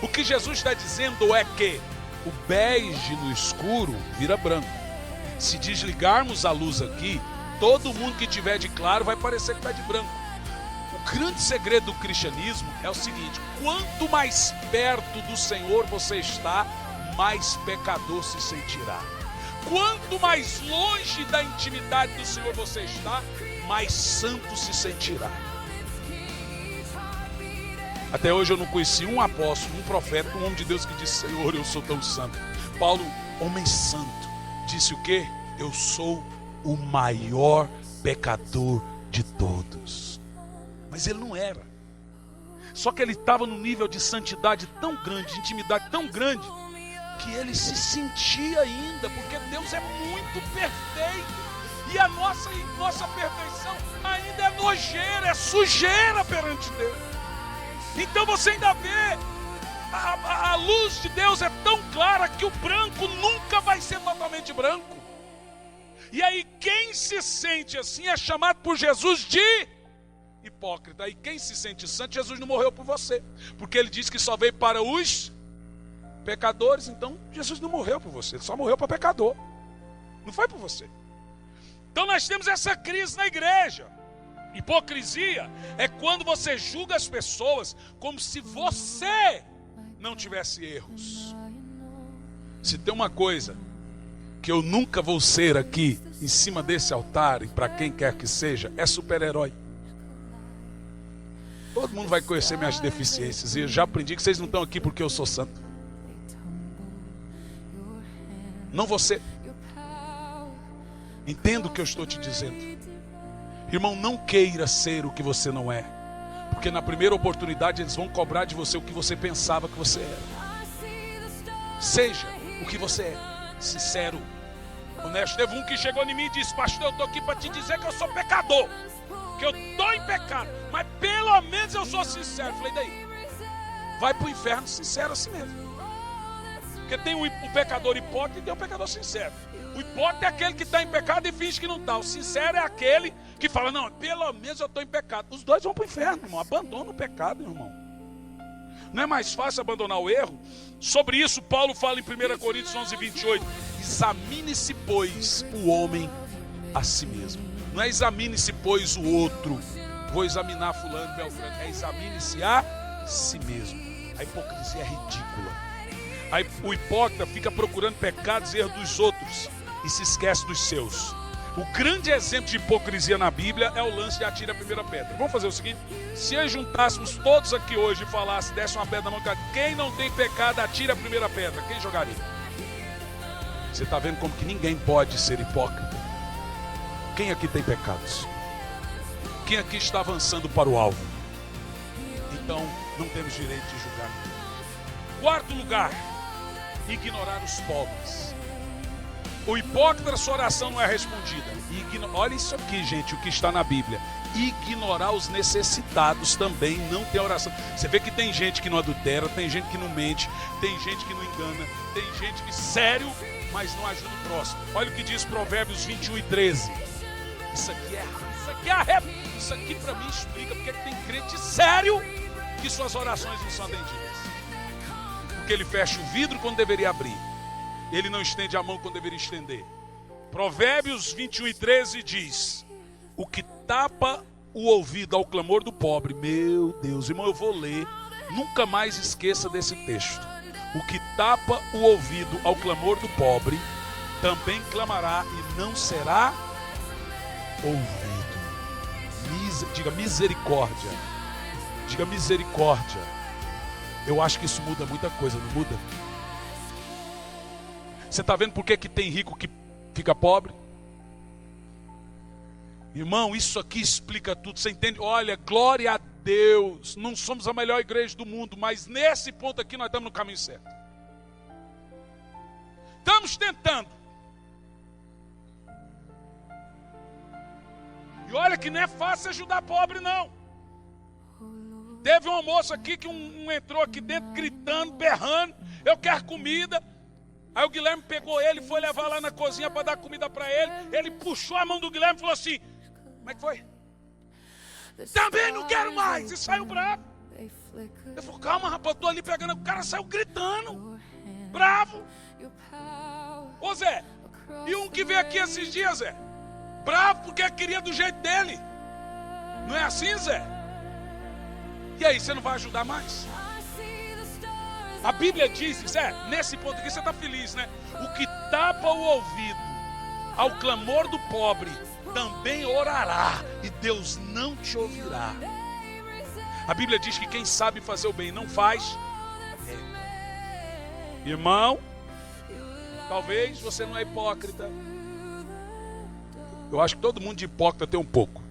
O que Jesus está dizendo é que o bege no escuro vira branco. Se desligarmos a luz aqui, todo mundo que tiver de claro vai parecer que está de branco. O grande segredo do cristianismo é o seguinte: quanto mais perto do Senhor você está, mais pecador se sentirá. Quanto mais longe da intimidade do Senhor você está, mais santo se sentirá. Até hoje eu não conheci um apóstolo, um profeta, um homem de Deus que disse: Senhor, eu sou tão santo. Paulo, homem santo, disse o quê? Eu sou o maior pecador de todos. Mas ele não era. Só que ele estava num nível de santidade tão grande, de intimidade tão grande, que ele se sentia ainda, porque Deus é muito perfeito. E a nossa perfeição ainda é nojeira, é sujeira perante Deus. Então você ainda vê, a luz de Deus é tão clara que o branco nunca vai ser totalmente branco. E aí quem se sente assim é chamado por Jesus de hipócrita. E quem se sente santo, Jesus não morreu por você, porque ele disse que só veio para os pecadores. Então Jesus não morreu por você, ele só morreu para pecador, não foi por você. Então nós temos essa crise na igreja. Hipocrisia é quando você julga as pessoas como se você não tivesse erros. Se tem uma coisa que eu nunca vou ser aqui em cima desse altar, e para quem quer que seja, é super-herói. Todo mundo vai conhecer minhas deficiências, e eu já aprendi que vocês não estão aqui porque eu sou santo. Não você. Entenda o que eu estou te dizendo. Irmão, não queira ser o que você não é, porque na primeira oportunidade eles vão cobrar de você o que você pensava que você era. Seja o que você é, sincero, honesto. Teve um que chegou em mim e disse: pastor, eu estou aqui para te dizer que eu sou pecador, que eu estou em pecado, mas pelo menos eu sou sincero. Falei, daí? Vai para o inferno sincero assim mesmo. Porque tem o pecador hipócrita e tem o pecador sincero. O hipócrita é aquele que está em pecado e finge que não está. O sincero é aquele que fala, não, pelo menos eu estou em pecado. Os dois vão para o inferno, irmão. Abandona o pecado, irmão. Não é mais fácil abandonar o erro? Sobre isso, Paulo fala em 1 Coríntios 11, 28. Examine-se, pois, o homem a si mesmo. Não é examine-se, pois, o outro. Vou examinar fulano, beltrano. É examine-se a si mesmo. A hipocrisia é ridícula. Aí o hipócrita fica procurando pecados e erros dos outros e se esquece dos seus. O grande exemplo de hipocrisia na Bíblia é o lance de atira a primeira pedra. Vamos fazer o seguinte: se juntássemos todos aqui hoje e falasse, desse uma pedra na mão, quem não tem pecado, atira a primeira pedra. Quem jogaria? Você está vendo como que ninguém pode ser hipócrita? Quem aqui tem pecados? Quem aqui está avançando para o alvo? Então não temos direito de julgar. Quarto lugar, ignorar os pobres. O hipócrita, sua oração não é respondida. Olha isso aqui, gente, o que está na Bíblia. Ignorar os necessitados também não tem oração. Você vê que tem gente que não adultera, tem gente que não mente, tem gente que não engana, tem gente que sério, mas não ajuda o próximo. Olha o que diz Provérbios 21 e 13. Isso aqui para mim explica porque tem crente sério que suas orações não são atendidas. Porque ele fecha o vidro quando deveria abrir. Ele não estende a mão quando deveria estender. Provérbios 21 e 13 diz: o que tapa o ouvido ao clamor do pobre. Meu Deus, irmão, eu vou ler. Nunca mais esqueça desse texto. O que tapa o ouvido ao clamor do pobre, também clamará e não será ouvido. Diga misericórdia. Diga misericórdia. Eu acho que isso muda muita coisa, não muda? Você está vendo por que tem rico que fica pobre? Irmão, isso aqui explica tudo, você entende? Olha, glória a Deus, não somos a melhor igreja do mundo, mas nesse ponto aqui nós estamos no caminho certo. Estamos tentando. E olha que não é fácil ajudar pobre, não. Teve uma moça aqui que entrou aqui dentro gritando, berrando, eu quero comida. Aí o Guilherme pegou ele e foi levar lá na cozinha para dar comida para ele. Ele puxou a mão do Guilherme e falou assim: como é que foi? Também não quero mais. E saiu bravo. Eu falei: calma, rapaz, eu estou ali pegando. O cara saiu gritando, bravo. Ô Zé, e um que veio aqui esses dias, Zé, bravo porque queria do jeito dele. Não é assim, Zé? E aí, você não vai ajudar mais? A Bíblia diz, Zé, nesse ponto aqui você está feliz, né? O que tapa o ouvido ao clamor do pobre também orará, e Deus não te ouvirá. A Bíblia diz que quem sabe fazer o bem e não faz, irmão, talvez você não é hipócrita. Eu acho que todo mundo de hipócrita tem um pouco.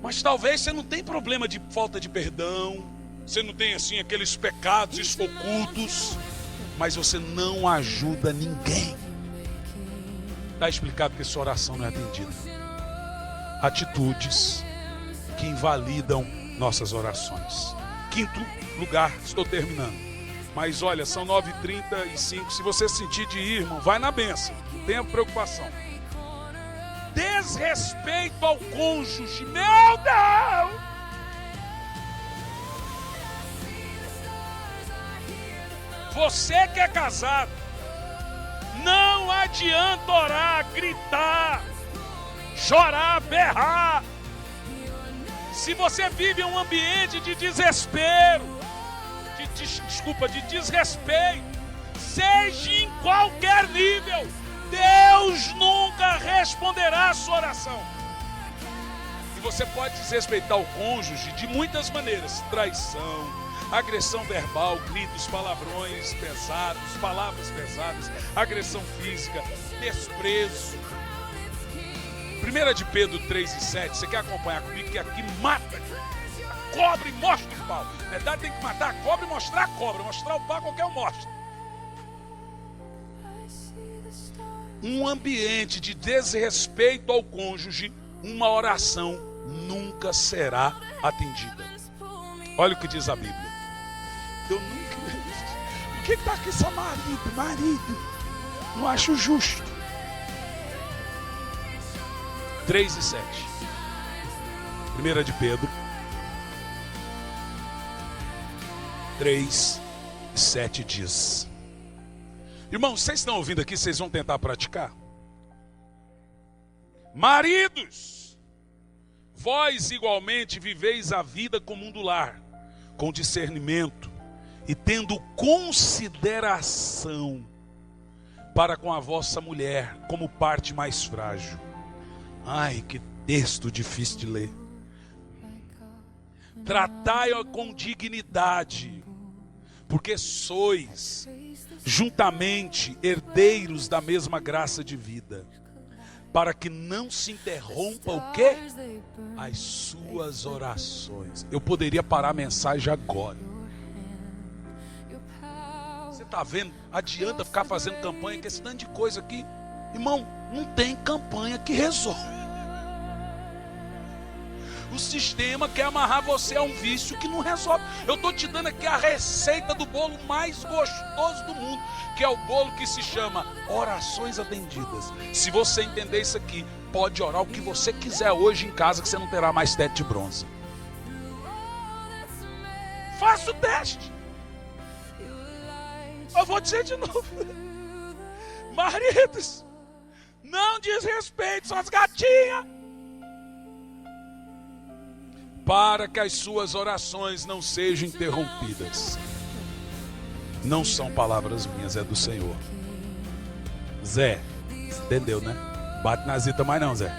Mas talvez você não tenha problema de falta de perdão. Você não tem assim aqueles pecados ocultos, mas você não ajuda ninguém. Está explicado que sua oração não é atendida. Atitudes que invalidam nossas orações. Quinto lugar, estou terminando. Mas olha, são 9h35. Se você sentir de ir, irmão, vai na bênção. Não tenha preocupação. Desrespeito ao cônjuge. Meu Deus! Você que é casado, não adianta orar, gritar, chorar, berrar. Se você vive em um ambiente de desespero, de desrespeito, seja em qualquer nível, Deus nunca responderá a sua oração. E você pode desrespeitar o cônjuge de muitas maneiras: traição, agressão verbal, gritos, palavrões pesados, palavras pesadas, agressão física, desprezo. 1 de Pedro 3:7, você quer acompanhar comigo? Que aqui mata a cobra e mostra o pau. Na verdade tem que matar a cobra e mostrar a cobra. Mostrar o pau qualquer um mostra. Um ambiente de desrespeito ao cônjuge, uma oração nunca será atendida. Olha o que diz a Bíblia. Eu nunca... O que está aqui só marido? Marido. Não acho justo. 3:7. 1 de Pedro 3:7 diz: irmãos, vocês estão ouvindo aqui? Vocês vão tentar praticar? Maridos, vós igualmente viveis a vida comum do lar, com discernimento e tendo consideração para com a vossa mulher como parte mais frágil. Ai, que texto difícil de ler. Tratai-a com dignidade, porque sois juntamente herdeiros da mesma graça de vida, para que não se interrompa o quê? As suas orações. Eu poderia parar a mensagem agora. Você está vendo? Adianta ficar fazendo campanha com esse tanto de coisa aqui. Irmão, não tem campanha que resolve. O sistema quer amarrar você a um vício que não resolve. Eu estou te dando aqui a receita do bolo mais gostoso do mundo, que é o bolo que se chama orações atendidas. Se você entender isso aqui, pode orar o que você quiser hoje em casa, que você não terá mais teto de bronze. Faça o teste. Eu vou dizer de novo. Maridos, não desrespeite suas gatinhas, para que as suas orações não sejam interrompidas. Não são palavras minhas, é do Senhor. Zé, entendeu, né? Bate na zita mais não, Zé.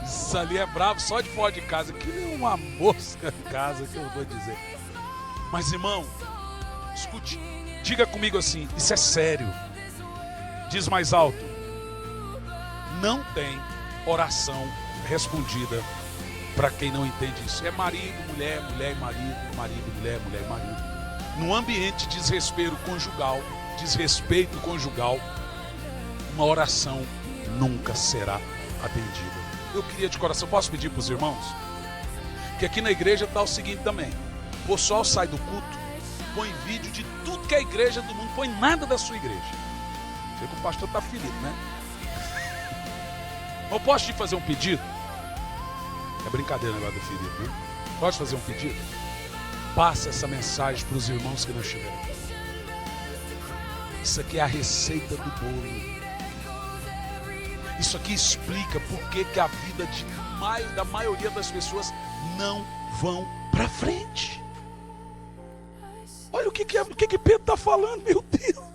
Isso ali é bravo só de fora de casa. Que nem uma mosca em casa, que eu vou dizer. Mas irmão, escute, diga comigo assim, isso é sério. Diz mais alto: não tem oração respondida para quem não entende isso. É marido, mulher, mulher e marido, marido, mulher, mulher e marido. No ambiente de desrespeito conjugal, uma oração nunca será atendida. Eu queria de coração, posso pedir para os irmãos? Que aqui na igreja está o seguinte também: o pessoal sai do culto, põe vídeo de tudo que é a igreja do mundo, põe nada da sua igreja. Sei que o pastor está ferido, né? Eu posso te fazer um pedido? É brincadeira agora do ferido, viu? Pode fazer um pedido? Passa essa mensagem para os irmãos que não estiveram. Isso aqui é a receita do bolo. Isso aqui explica por que a vida da maioria das pessoas não vão para frente. Olha o que Pedro está falando, meu Deus.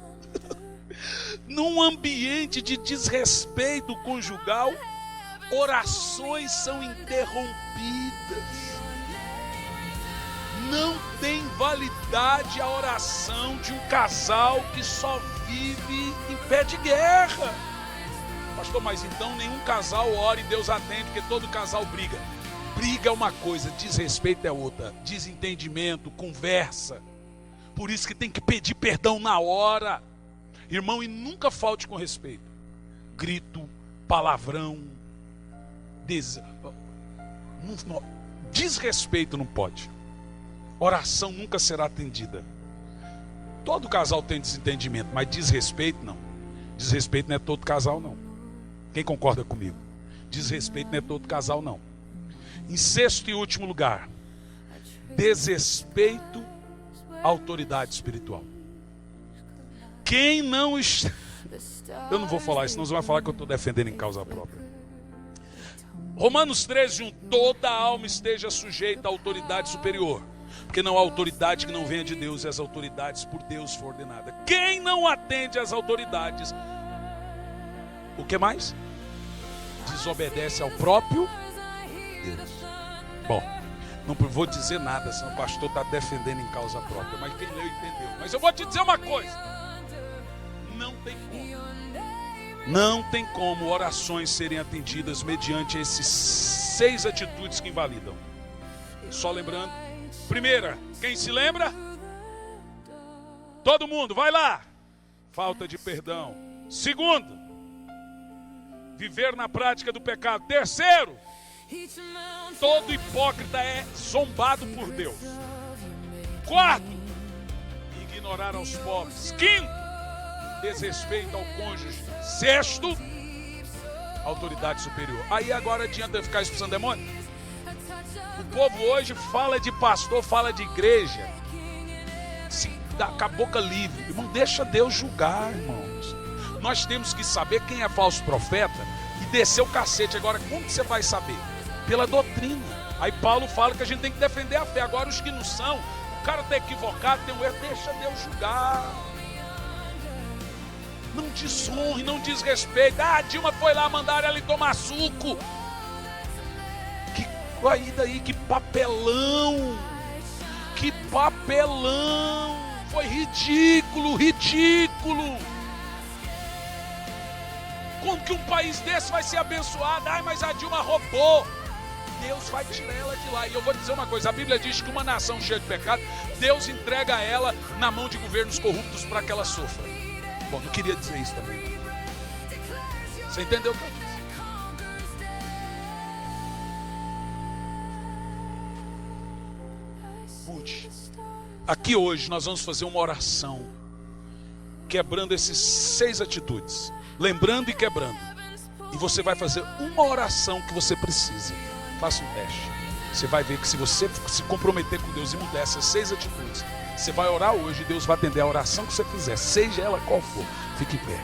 Num ambiente de desrespeito conjugal, orações são interrompidas. Não tem validade a oração de um casal que só vive em pé de guerra. Pastor, mas então nenhum casal ora e Deus atende, porque todo casal briga. Briga é uma coisa, desrespeito é outra. Desentendimento, conversa. Por isso que tem que pedir perdão na hora. Irmão, e nunca falte com respeito. Grito, palavrão, desrespeito não pode. Oração nunca será atendida. Todo casal tem desentendimento, mas desrespeito não. Desrespeito não é todo casal não. Quem concorda comigo? Desrespeito não é todo casal não. Em sexto e último lugar, desrespeito à autoridade espiritual. Quem não está... Eu não vou falar isso, senão você vai falar que eu estou defendendo em causa própria. Romanos 13:1: toda alma esteja sujeita à autoridade superior, porque não há autoridade que não venha de Deus, e as autoridades por Deus foram ordenadas. Quem não atende às autoridades, o que mais? Desobedece ao próprio Deus. Bom, não vou dizer nada, senão o pastor está defendendo em causa própria, mas quem leu entendeu. Mas eu vou te dizer uma coisa: não tem como Não tem como orações serem atendidas mediante esses 6 atitudes que invalidam. Só lembrando. Primeira, quem se lembra? Todo mundo, vai lá. Falta de perdão. Segundo, viver na prática do pecado. Terceiro, todo hipócrita é zombado por Deus. Quarto, ignorar aos pobres. Quinto, desrespeito ao cônjuge. Sexto, autoridade superior. Aí agora adianta eu ficar expulsando demônio? O povo hoje fala de pastor, fala de igreja, se dá com a boca livre. Irmão, deixa Deus julgar, irmãos. Nós temos que saber quem é falso profeta e descer o cacete. Agora, como que você vai saber? Pela doutrina. Aí Paulo fala que a gente tem que defender a fé. Agora os que não são, o cara está equivocado, tem um erro, deixa Deus julgar. Não desonre, não desrespeite. Ah, Dilma foi lá mandar ela ir tomar suco. Aí daí, que papelão. Que papelão. Foi ridículo, ridículo. Como que um país desse vai ser abençoado? Ai, mas a Dilma roubou. Deus vai tirar ela de lá. E eu vou dizer uma coisa, a Bíblia diz que uma nação cheia de pecado, Deus entrega ela na mão de governos corruptos para que ela sofra. Bom, não queria dizer isso também. Você entendeu o que eu disse? Mude. Aqui hoje nós vamos fazer uma oração, quebrando esses 6 atitudes. Lembrando e quebrando. E você vai fazer uma oração que você precisa. Faça um teste. Você vai ver que se você se comprometer com Deus e mudar essas 6 atitudes, você vai orar hoje e Deus vai atender a oração que você fizer, seja ela qual for. Fique em pé.